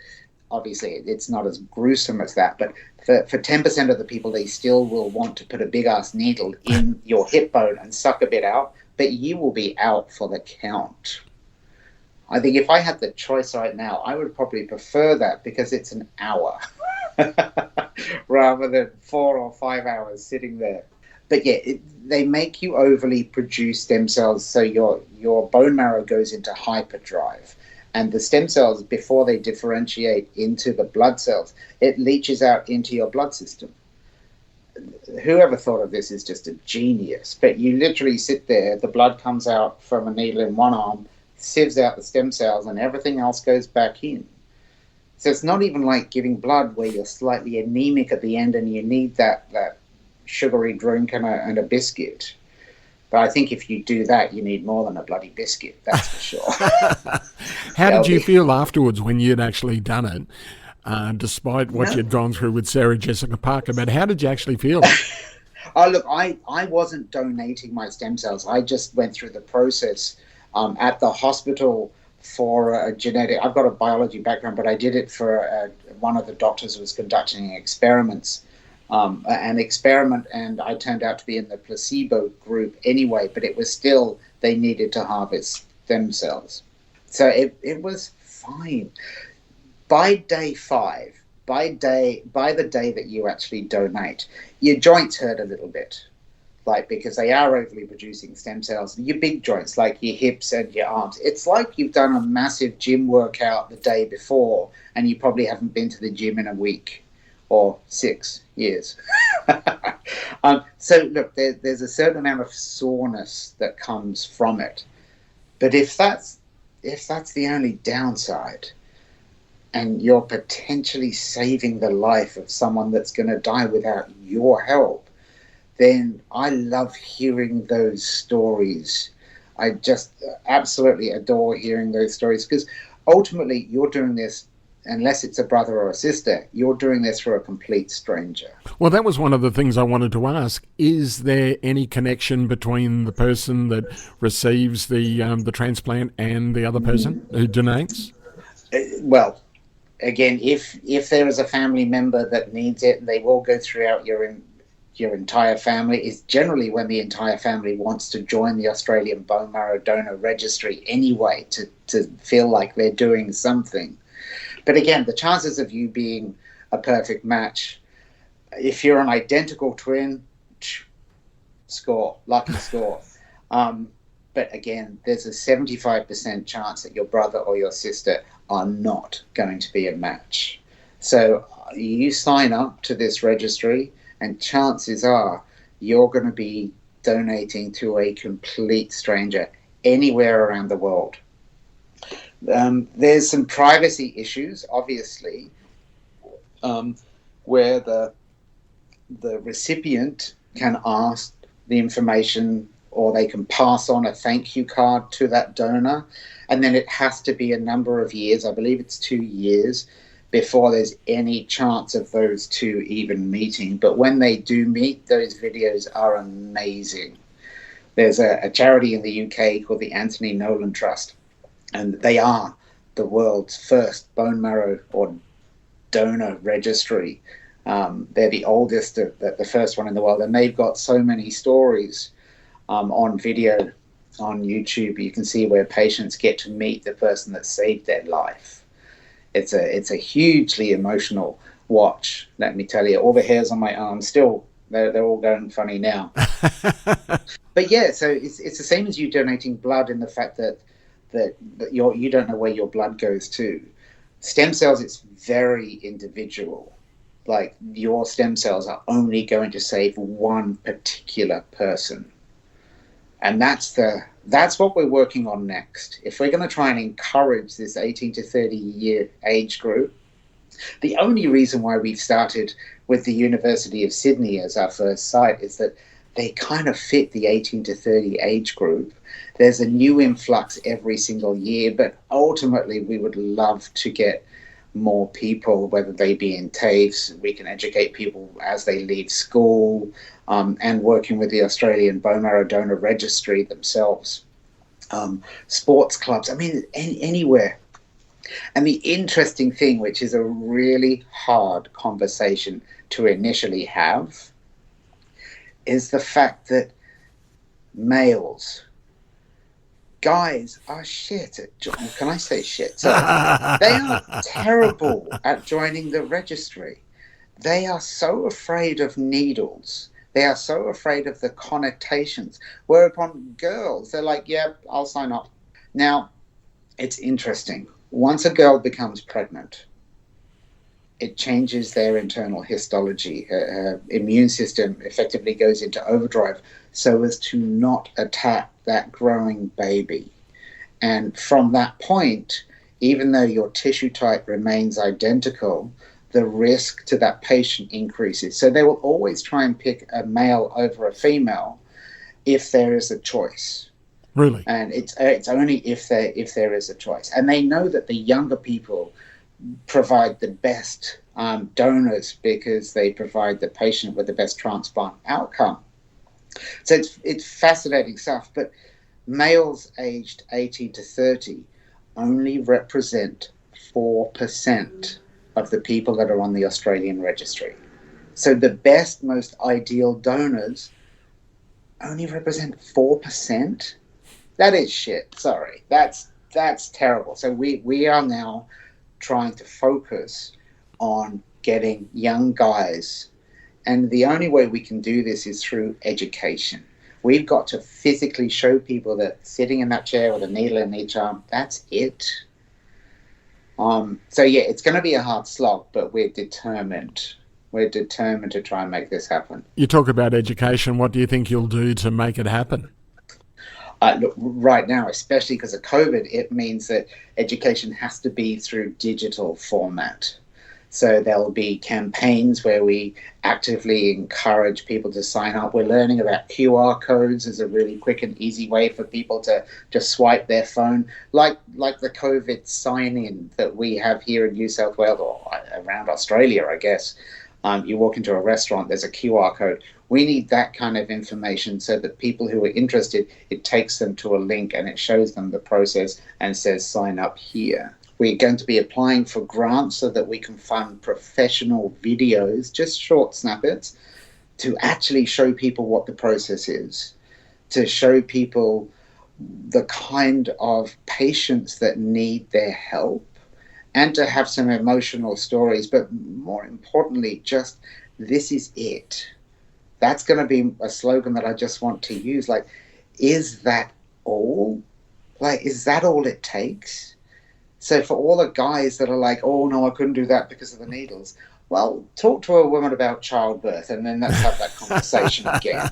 obviously, it's not as gruesome as that, but for 10% of the people, they still will want to put a big-ass needle in your hip bone and suck a bit out, but you will be out for the count. I think if I had the choice right now, I would probably prefer that because it's an hour rather than 4 or 5 hours sitting there. But yeah, they make you overly produce stem cells, so your bone marrow goes into hyperdrive. And the stem cells, before they differentiate into the blood cells, it leaches out into your blood system. Whoever thought of this is just a genius. But you literally sit there, the blood comes out from a needle in one arm, sieves out the stem cells, and everything else goes back in. So it's not even like giving blood where you're slightly anemic at the end and you need that sugary drink and a biscuit. But I think if you do that, you need more than a bloody biscuit, that's for sure. How did you feel afterwards when you'd actually done it, despite what you'd gone through with Sarah Jessica Parker? But how did you actually feel? Oh, look, I wasn't donating my stem cells. I just went through the process at the hospital for a genetic. I've got a biology background, but I did it for one of the doctors who was conducting experiments. An experiment, and I turned out to be in the placebo group anyway, but it was still, they needed to harvest stem cells. So it was fine. By day 5, by the day that you actually donate, your joints hurt a little bit, like, because they are overly producing stem cells. Your big joints, like your hips and your arms, it's like you've done a massive gym workout the day before and you probably haven't been to the gym in a week or 6 years. So look, there's a certain amount of soreness that comes from it. But if that's the only downside, and you're potentially saving the life of someone that's going to die without your help, then I love hearing those stories. I just absolutely adore hearing those stories, because ultimately you're doing this, unless it's a brother or a sister, you're doing this for a complete stranger. Well, that was one of the things I wanted to ask. Is there any connection between the person that receives the transplant and the other person who donates? Well, again, if there is a family member that needs it, they will go throughout your entire family. Is generally when the entire family wants to join the Australian Bone Marrow Donor Registry anyway, to feel like they're doing something. But again, the chances of you being a perfect match, if you're an identical twin, lucky score. But again, there's a 75% chance that your brother or your sister are not going to be a match. So you sign up to this registry, and chances are you're going to be donating to a complete stranger anywhere around the world. There's some privacy issues, obviously, where the recipient can ask the information, or they can pass on a thank you card to that donor, and then it has to be a number of years, I believe it's 2 years, before there's any chance of those two even meeting. But when they do meet, those videos are amazing. There's a charity in the UK called the Anthony Nolan Trust, and they are the world's first bone marrow or donor registry. They're the oldest, the first one in the world, and they've got so many stories on video on YouTube. You can see where patients get to meet the person that saved their life. It's a hugely emotional watch, let me tell you. All the hairs on my arm still, they're all going funny now. But yeah, so it's the same as you donating blood, in the fact that you don't know where your blood goes to. Stem cells, it's very individual. Like, your stem cells are only going to save one particular person. And that's what we're working on next. If we're going to try and encourage this 18 to 30 year age group, the only reason why we've started with the University of Sydney as our first site is that they kind of fit the 18 to 30 age group. There's a new influx every single year, but ultimately we would love to get more people, whether they be in TAFEs, we can educate people as they leave school, and working with the Australian Bone Marrow Donor Registry themselves, sports clubs, I mean, anywhere. And the interesting thing, which is a really hard conversation to initially have, is the fact that guys are shit at can I say shit? So they are terrible at joining the registry. They are so afraid of needles They are so afraid of the connotations. Whereupon girls, they're like, yeah, I'll sign up. Now, it's interesting. Once a girl becomes pregnant, it changes their internal histology. Her immune system effectively goes into overdrive so as to not attack that growing baby. And from that point, even though your tissue type remains identical, the risk to that patient increases. So they will always try and pick a male over a female if there is a choice. Really? And it's only if there is a choice. And they know that the younger people provide the best donors because they provide the patient with the best transplant outcome. So it's fascinating stuff. But males aged 18 to 30 only represent 4% of the people that are on the Australian registry. So the best, most ideal donors only represent 4%. That is shit. Sorry. That's terrible. So we are now trying to focus on getting young guys. And the only way we can do this is through education. We've got to physically show people that sitting in that chair with a needle in each arm, that's it. So yeah, it's going to be a hard slog, but we're determined. We're determined to try and make this happen. You talk about education. What do you think you'll do to make it happen? Look, right now, especially because of COVID, it means that education has to be through digital format. So there'll be campaigns where we actively encourage people to sign up. We're learning about QR codes as a really quick and easy way for people to just swipe their phone, like the COVID sign-in that we have here in New South Wales or around Australia, I guess. You walk into a restaurant, there's a QR code. We need that kind of information so that people who are interested, it takes them to a link and it shows them the process and says, sign up here. We're going to be applying for grants so that we can fund professional videos, just short snippets, to actually show people what the process is, to show people the kind of patients that need their help, and to have some emotional stories. But more importantly, just this is it. That's going to be a slogan that I just want to use. Like, is that all? Like, is that all it takes? So for all the guys that are like, oh, no, I couldn't do that because of the needles. Well, talk to a woman about childbirth and then let's have that conversation again.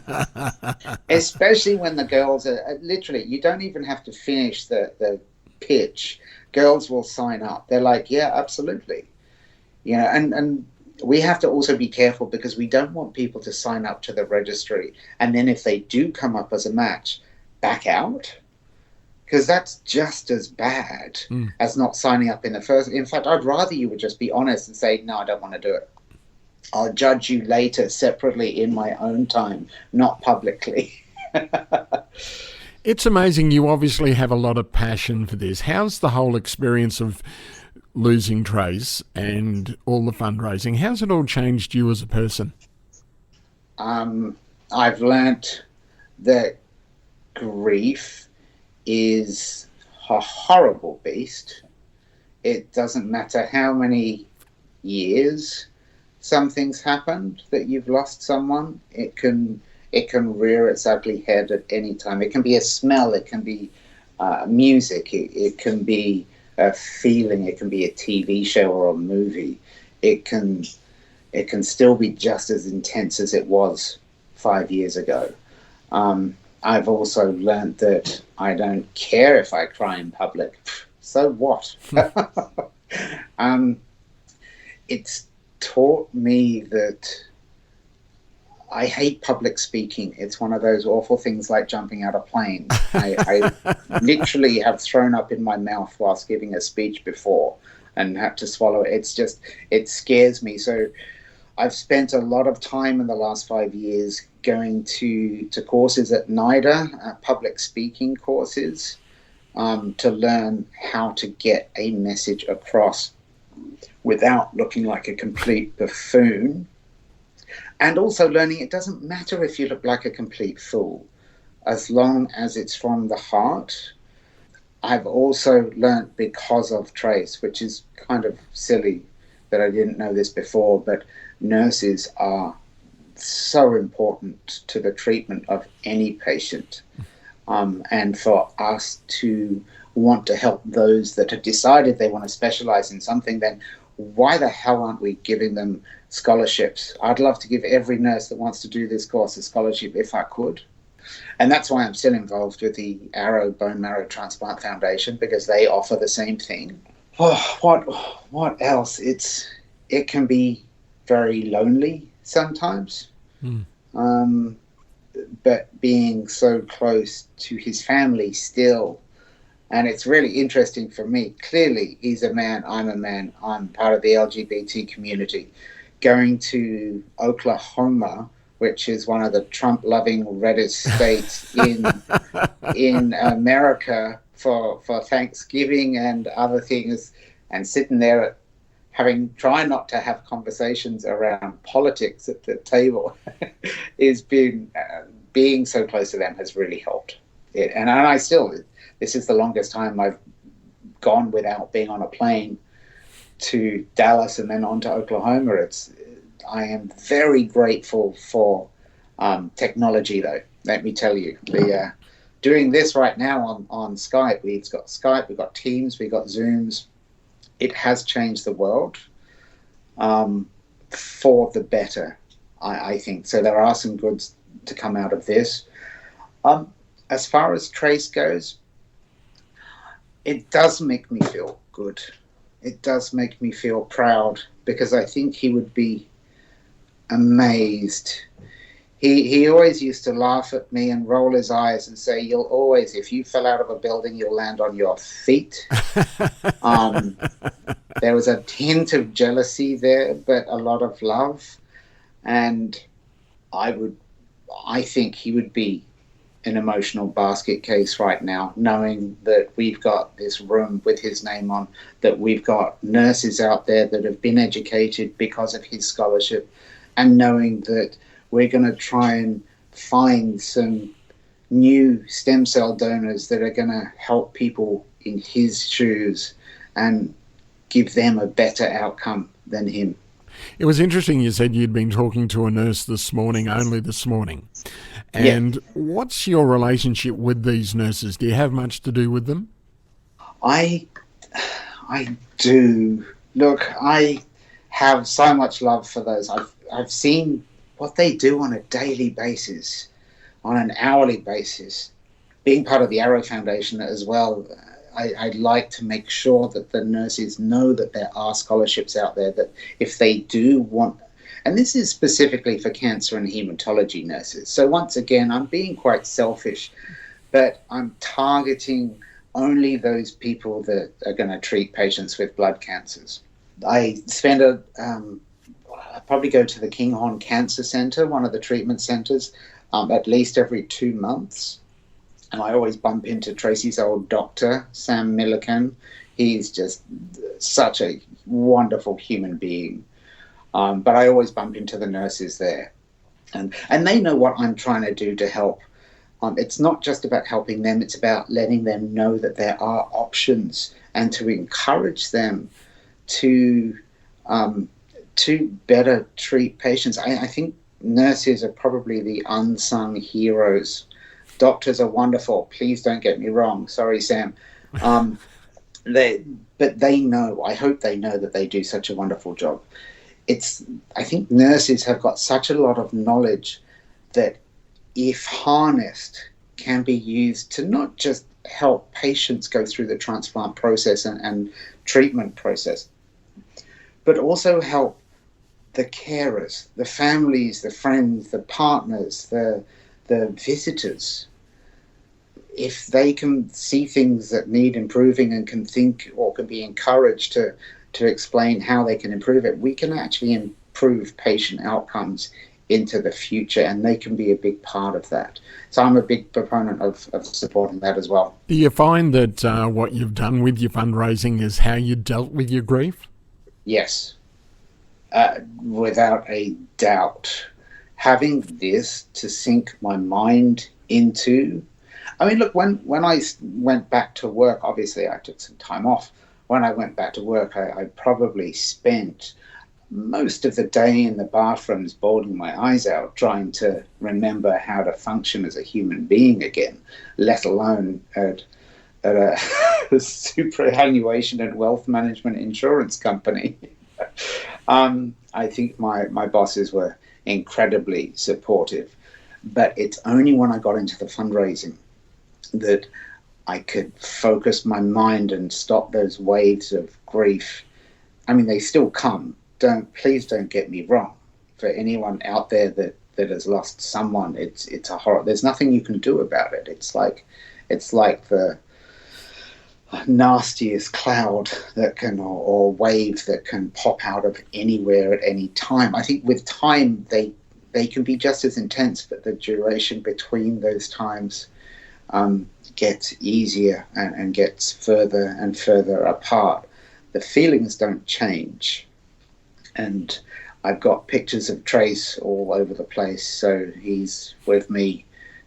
Especially when the girls are literally, you don't even have to finish the pitch. Girls will sign up. They're like, yeah, absolutely. You know, and we have to also be careful because we don't want people to sign up to the registry. And then if they do come up as a match, back out. Because that's just as bad as not signing up in the first. In fact, I'd rather you would just be honest and say, no, I don't want to do it. I'll judge you later separately in my own time, not publicly. It's amazing. You obviously have a lot of passion for this. How's the whole experience of losing Trace and all the fundraising? How's it all changed you as a person? I've learnt that grief is a horrible beast. It doesn't matter how many years something's happened that you've lost someone. It can rear its ugly head at any time. It can be a smell. It can be music. It can be a feeling. It can be a TV show or a movie. It can still be just as intense as it was 5 years ago. I've also learned that I don't care if I cry in public. So what? It's taught me that I hate public speaking. It's one of those awful things like jumping out of planes. I literally have thrown up in my mouth whilst giving a speech before and had to swallow it. It's just, it scares me. So I've spent a lot of time in the last 5 years going to courses at NIDA, public speaking courses, to learn how to get a message across without looking like a complete buffoon. And also learning it doesn't matter if you look like a complete fool, as long as it's from the heart. I've also learnt because of Trace, which is kind of silly that I didn't know this before, but nurses are so important to the treatment of any patient. And for us to want to help those that have decided they want to specialize in something, then why the hell aren't we giving them scholarships? I'd love to give every nurse that wants to do this course a scholarship if I could. And that's why I'm still involved with the Arrow Bone Marrow Transplant Foundation, because they offer the same thing. Oh, what else? It can be very lonely sometimes. But being so close to his family still, and it's really interesting for me. Clearly, he's a man, I'm part of the LGBT community. Going to Oklahoma, which is one of the Trump-loving reddest states in America for Thanksgiving and other things, and sitting there trying not to have conversations around politics at the table, being so close to them has really helped. And I still, this is the longest time I've gone without being on a plane to Dallas and then on to Oklahoma. I am very grateful for technology, though. Let me tell you, doing this right now on Skype. We've got Skype, we've got Teams, we've got Zooms. It has changed the world for the better, I think. So there are some goods to come out of this. As far as Trace goes, it does make me feel good. It does make me feel proud, because I think he would be amazed. He always used to laugh at me and roll his eyes and say, "You'll always, if you fell out of a building, you'll land on your feet." There was a hint of jealousy there, but a lot of love. And I think he would be an emotional basket case right now, knowing that we've got this room with his name on, that we've got nurses out there that have been educated because of his scholarship, and knowing that we're going to try and find some new stem cell donors that are going to help people in his shoes and give them a better outcome than him. It was interesting you said you'd been talking to a nurse only this morning. And What's your relationship with these nurses? Do you have much to do with them? I do. Look, I have so much love for those. I've seen what they do on a daily basis, on an hourly basis. Being part of the Arrow Foundation as well, I'd like to make sure that the nurses know that there are scholarships out there, that if they do want, and this is specifically for cancer and haematology nurses. So once again, I'm being quite selfish, but I'm targeting only those people that are going to treat patients with blood cancers. I probably go to the Kinghorn Cancer Center, one of the treatment centers, at least every 2 months. And I always bump into Tracy's old doctor, Sam Milliken. He's just such a wonderful human being. But I always bump into the nurses there. And they know what I'm trying to do to help. It's not just about helping them, it's about letting them know that there are options and to encourage them to better treat patients. I think nurses are probably the unsung heroes. Doctors are wonderful. Please don't get me wrong. Sorry, Sam. But they know. I hope they know that they do such a wonderful job. I think nurses have got such a lot of knowledge that, if harnessed, can be used to not just help patients go through the transplant process and treatment process, but also help the carers, the families, the friends, the partners, the visitors. If they can see things that need improving and can think or can be encouraged to explain how they can improve it, we can actually improve patient outcomes into the future, and they can be a big part of that. So I'm a big proponent of supporting that as well. Do you find that what you've done with your fundraising is how you dealt with your grief? Yes, without a doubt. Having this to sink my mind into, I mean, look, when I went back to work, obviously I took some time off. When I went back to work, I probably spent most of the day in the bathrooms, bawling my eyes out, trying to remember how to function as a human being again, let alone at a superannuation and wealth management insurance company. I think my bosses were incredibly supportive, but it's only when I got into the fundraising that I could focus my mind and stop those waves of grief. I mean, they still come. Please don't get me wrong. For anyone out there that has lost someone, it's a horror. There's nothing you can do about it. It's like the nastiest cloud that can or wave that can pop out of anywhere at any time. I think with time they can be just as intense, but the duration between those times gets easier and gets further and further apart. The feelings don't change. And I've got pictures of Trace all over the place, so he's with me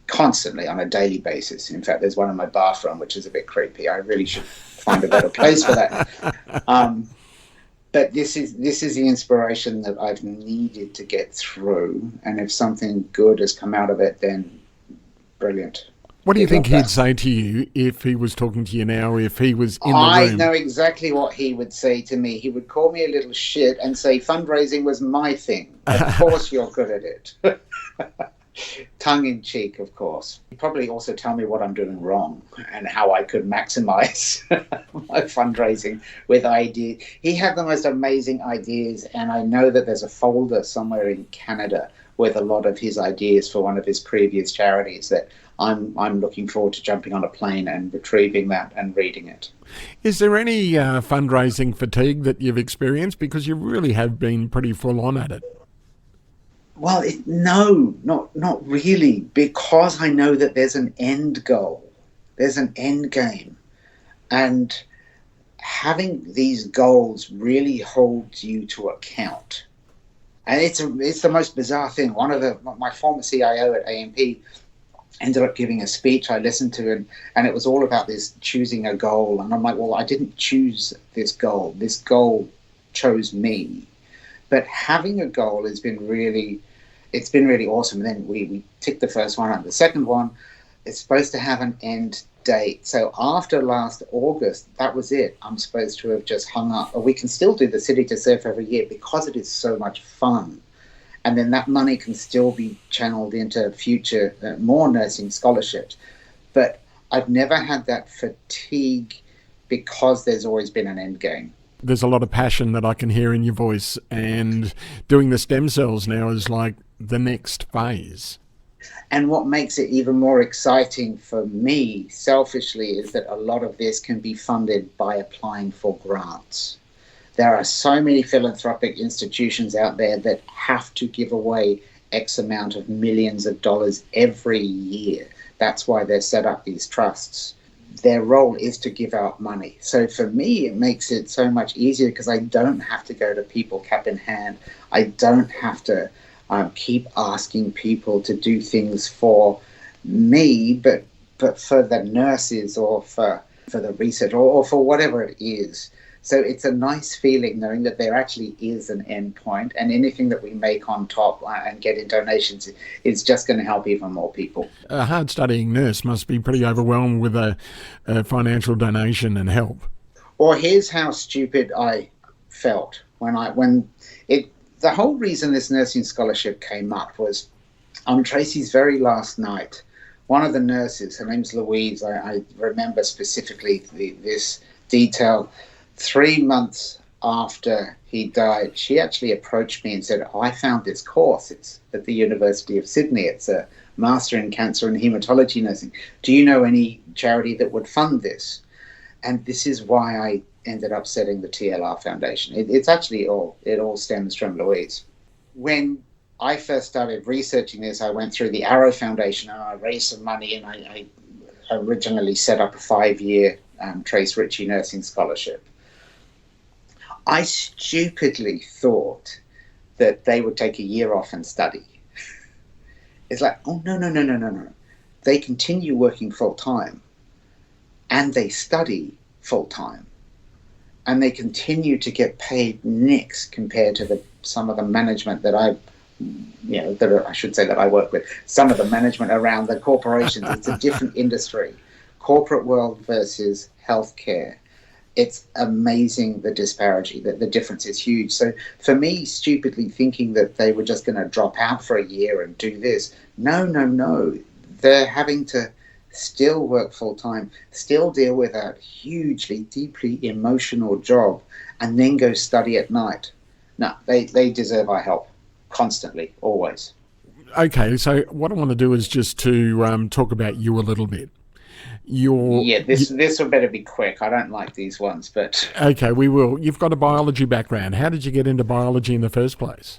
constantly on a daily basis. In fact, there's one in my bathroom, which is a bit creepy. I really should find a better place for that. But this is the inspiration that I've needed to get through, and if something good has come out of it, then brilliant. What do you think he'd say to you if he was talking to you now, if he was in the room? I know exactly what he would say to me. He would call me a little shit and say, fundraising was my thing. Of course you're good at it. Tongue in cheek, of course. He'd probably also tell me what I'm doing wrong and how I could maximize my fundraising with ideas. He had the most amazing ideas, and I know that there's a folder somewhere in Canada with a lot of his ideas for one of his previous charities that I'm looking forward to jumping on a plane and retrieving that and reading it. Is there any fundraising fatigue that you've experienced? Because you really have been pretty full on at it. Well, no, not really, because I know that there's an end goal. There's an end game. And having these goals really holds you to account. And it's the most bizarre thing. My former CIO at AMP ended up giving a speech I listened to, and it was all about this choosing a goal. And I'm like, well, I didn't choose this goal. This goal chose me. But having a goal has been really awesome. And then we ticked the first one out. The second one is supposed to have an end date. So after last August, that was it. I'm supposed to have just hung up. We can still do the City to Surf every year because it is so much fun. And then that money can still be channeled into future, more nursing scholarships. But I've never had that fatigue because there's always been an end game. There's a lot of passion that I can hear in your voice, and doing the stem cells now is like the next phase. And what makes it even more exciting for me, selfishly, is that a lot of this can be funded by applying for grants. There are so many philanthropic institutions out there that have to give away X amount of millions of dollars every year. That's why they're set up these trusts. Their role is to give out money. So for me, it makes it so much easier because I don't have to go to people cap in hand. I don't have to keep asking people to do things for me, but for the nurses or for the research or for whatever it is. So it's a nice feeling knowing that there actually is an end point, and anything that we make on top and get in donations is just going to help even more people. A hard-studying nurse must be pretty overwhelmed with a financial donation and help. Well, here's how stupid I felt the whole reason this nursing scholarship came up was on Tracy's very last night. One of the nurses, her name's Louise, I remember specifically this detail. 3 months after he died, she actually approached me and said, I found this course. It's at the University of Sydney. It's a Master in Cancer and Haematology Nursing. Do you know any charity that would fund this? And this is why I ended up setting the TLR Foundation. It's actually it all stems from Louise. When I first started researching this, I went through the Arrow Foundation and I raised some money, and I originally set up a 5-year Trace Ritchie Nursing Scholarship. I stupidly thought that they would take a year off and study. It's like, oh, no. They continue working full-time and they study full-time. and they continue to get paid nicks compared to some of the management that I work with. Some of the management around the corporations. It's a different industry. Corporate world versus healthcare. It's amazing, the disparity, that the difference is huge. So for me, stupidly thinking that they were just going to drop out for a year and do this, no. They're having to still work full time, still deal with a hugely, deeply emotional job, and then go study at night. No, they deserve our help constantly, always. Okay, so what I want to do is just to talk about you a little bit. This will better be quick. I don't like these ones, but... Okay, we will. You've got a biology background. How did you get into biology in the first place?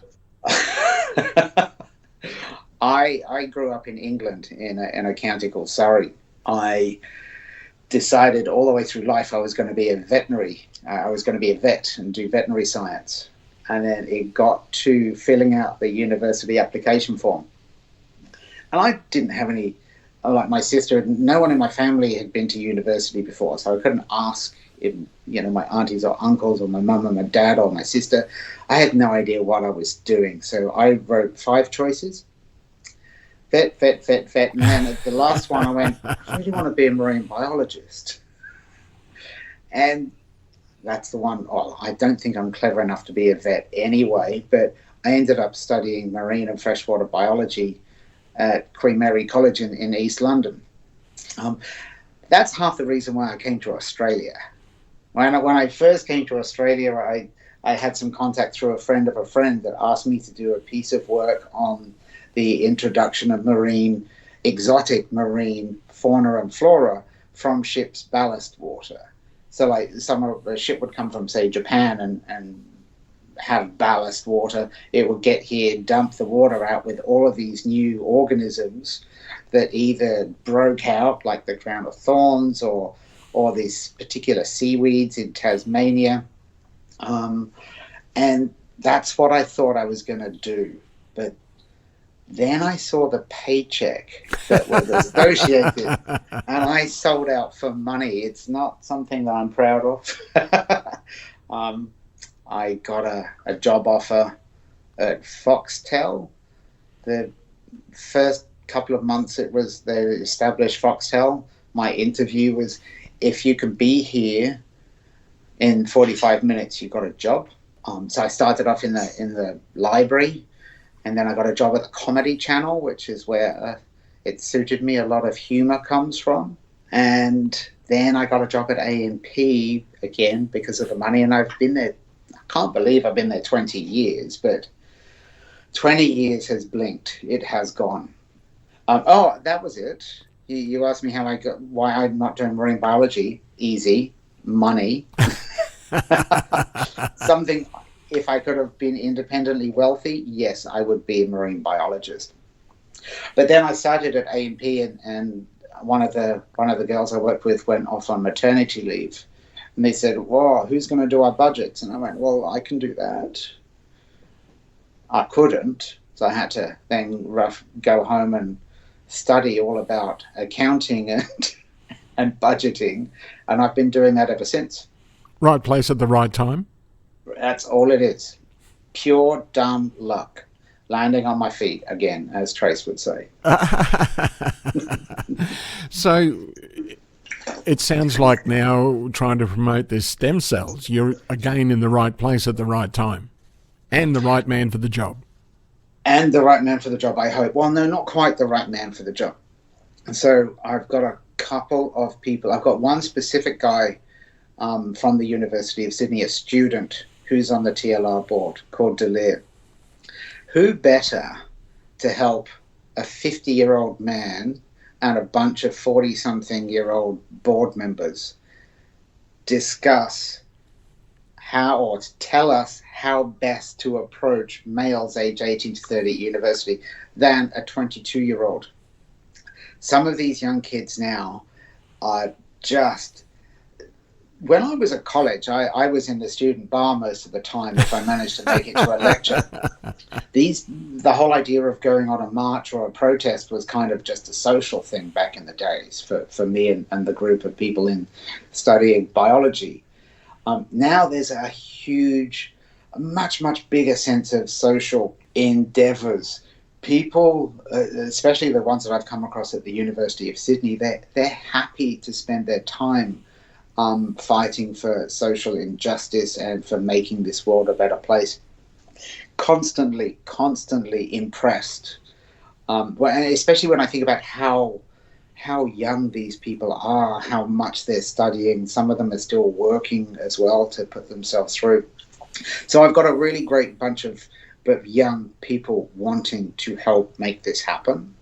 I grew up in England in a county called Surrey. I decided all the way through life I was going to be a veterinary. I was going to be a vet and do veterinary science. And then it got to filling out the university application form. And I didn't have any... Like my sister, no one in my family had been to university before, so I couldn't ask if, my aunties or uncles or my mum and my dad or my sister. I had no idea what I was doing, so I wrote 5 choices. Vet, and then at the last one I went, I really want to be a marine biologist. And that's the one. Oh, I don't think I'm clever enough to be a vet anyway, but I ended up studying marine and freshwater biology at Queen Mary College in East London. That's half the reason why I came to Australia. When I first came to Australia, I had some contact through a friend of a friend that asked me to do a piece of work on the introduction of exotic marine fauna and flora from ships' ballast water. So like a ship would come from, say, Japan and have ballast water. It would get here, dump the water out with all of these new organisms that either broke out, like the crown of thorns or these particular seaweeds in Tasmania. And that's what I thought I was going to do. But then I saw the paycheck that was associated, and I sold out for money. It's not something that I'm proud of. I got a job offer at Foxtel. The first couple of months they established Foxtel. My interview was, if you can be here in 45 minutes, you got a job. So I started off in the library, and then I got a job at the Comedy Channel, which is where it suited me. A lot of humor comes from. And then I got a job at A&P again because of the money, and I've been there. I can't believe I've been there 20 years, but 20 years has blinked. It has gone. That was it. You asked me why I'm not doing marine biology. Easy. Money. Something, if I could have been independently wealthy, yes, I would be a marine biologist. But then I started at A&P, and one of the girls I worked with went off on maternity leave. And they said, well, who's going to do our budgets? And I went, well, I can do that. I couldn't. So I had to then go home and study all about accounting and budgeting. And I've been doing that ever since. Right place at the right time? That's all it is. Pure dumb luck. Landing on my feet again, as Trace would say. So it sounds like now trying to promote this stem cells, you're again in the right place at the right time and the right man for the job. And the right man for the job, I hope. Well, no, not quite the right man for the job. And so I've got a couple of people. I've got one specific guy from the University of Sydney, a student who's on the TLR board called Delir. Who better to help a 50-year-old man and a bunch of 40-something-year-old board members discuss how, or tell us how best to approach males age 18 to 30 at university than a 22-year-old. Some of these young kids now are just... When I was at college, I was in the student bar most of the time if I managed to make it to a lecture. The whole idea of going on a march or a protest was kind of just a social thing back in the days for me and the group of people in studying biology. Now there's a much bigger sense of social endeavours. People, especially the ones that I've come across at the University of Sydney, they're happy to spend their time fighting for social injustice and for making this world a better place. Constantly impressed. Especially when I think about how young these people are, how much they're studying. Some of them are still working as well to put themselves through. So I've got a really great bunch of young people wanting to help make this happen,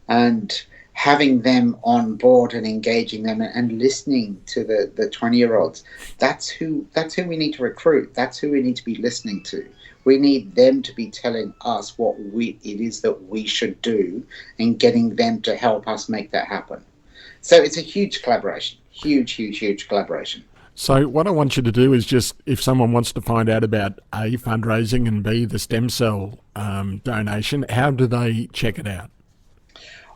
and having them on board and engaging them and listening to the 20-year-olds. That's who we need to recruit. That's who we need to be listening to. We need them to be telling us what it is that we should do, and getting them to help us make that happen. So it's a huge collaboration, huge collaboration. So what I want you to do is just, if someone wants to find out about A, fundraising, and B, the stem cell donation, how do they check it out?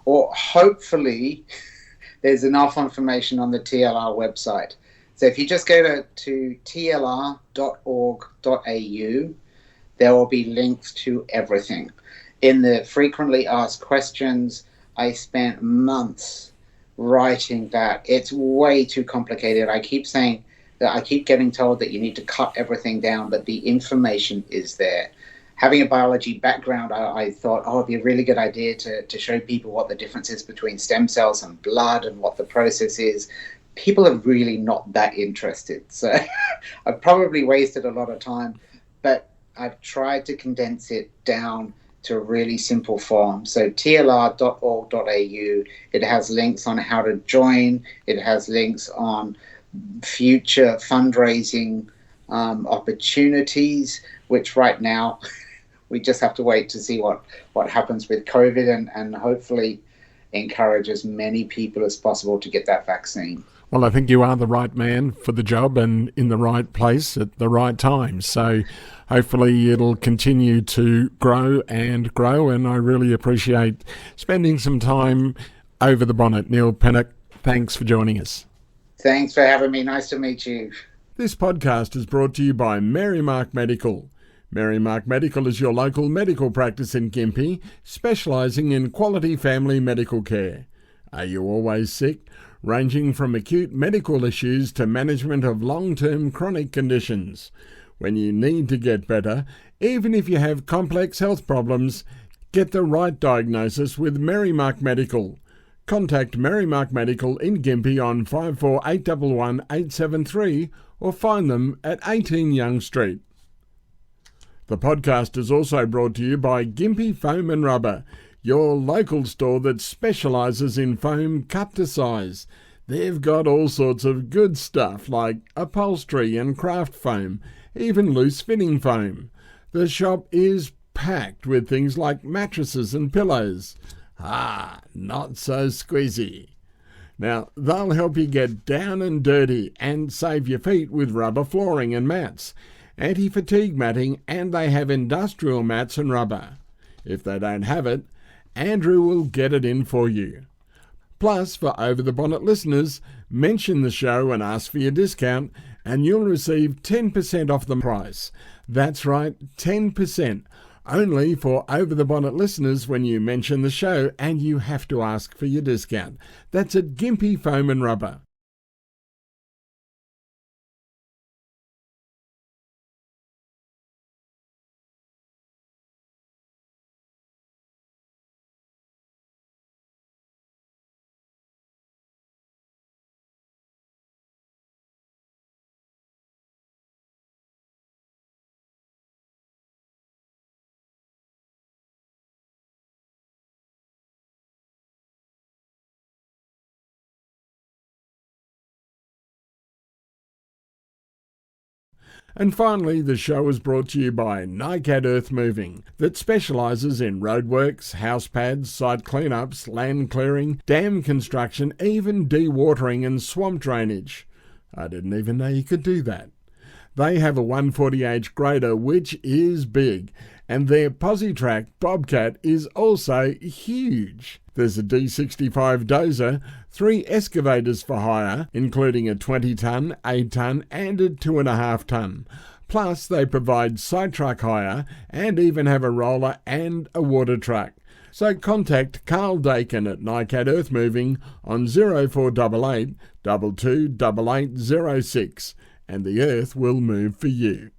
Or hopefully there's enough information on the TLR website. So if you just go to tlr.org.au, there will be links to everything. In the frequently asked questions, I spent months writing that. It's way too complicated. I keep saying that I keep getting told that you need to cut everything down, but the information is there. Having a biology background, I thought, it'd be a really good idea to show people what the difference is between stem cells and blood and what the process is. People are really not that interested. So I've probably wasted a lot of time, but I've tried to condense it down to a really simple form. So tlr.org.au, it has links on how to join. It has links on future fundraising opportunities, which right now we just have to wait to see what happens with COVID, and hopefully encourage as many people as possible to get that vaccine. Well, I think you are the right man for the job and in the right place at the right time. So hopefully it'll continue to grow, and I really appreciate spending some time over the bonnet. Neil Pennock, thanks for joining us. Thanks for having me. Nice to meet you. This podcast is brought to you by Merrimark Medical. Merrimark Medical is your local medical practice in Gympie, specialising in quality family medical care. Are you always sick? Ranging from acute medical issues to management of long-term chronic conditions. When you need to get better, even if you have complex health problems, get the right diagnosis with Merrimark Medical. Contact Merrimark Medical in Gympie on 54811 873 or find them at 18 Young Street. The podcast is also brought to you by Gympie Foam and Rubber, your local store that specialises in foam cut to size. They've got all sorts of good stuff like upholstery and craft foam, even loose fitting foam. The shop is packed with things like mattresses and pillows. Not so squeezy. Now, they'll help you get down and dirty and save your feet with rubber flooring and mats, anti-fatigue matting, and they have industrial mats and rubber. If they don't have it, Andrew will get it in for you. Plus, for Over the Bonnet listeners, mention the show and ask for your discount, and you'll receive 10% off the price. That's right, 10%. Only for Over the Bonnet listeners when you mention the show, and you have to ask for your discount. That's at Gympie Foam and Rubber. And finally, the show is brought to you by NICAD Earth Moving, that specialises in roadworks, house pads, site cleanups, land clearing, dam construction, even dewatering and swamp drainage. I didn't even know you could do that. They have a 140H grader, which is big, And their Positrack Bobcat is also huge. There's a D65 dozer, 3 excavators for hire, including a 20-tonne, 8-tonne and a 2.5-tonne. Plus they provide side truck hire and even have a roller and a water truck. So contact Carl Dakin at NICAD Earthmoving on 0488 228806 and the earth will move for you.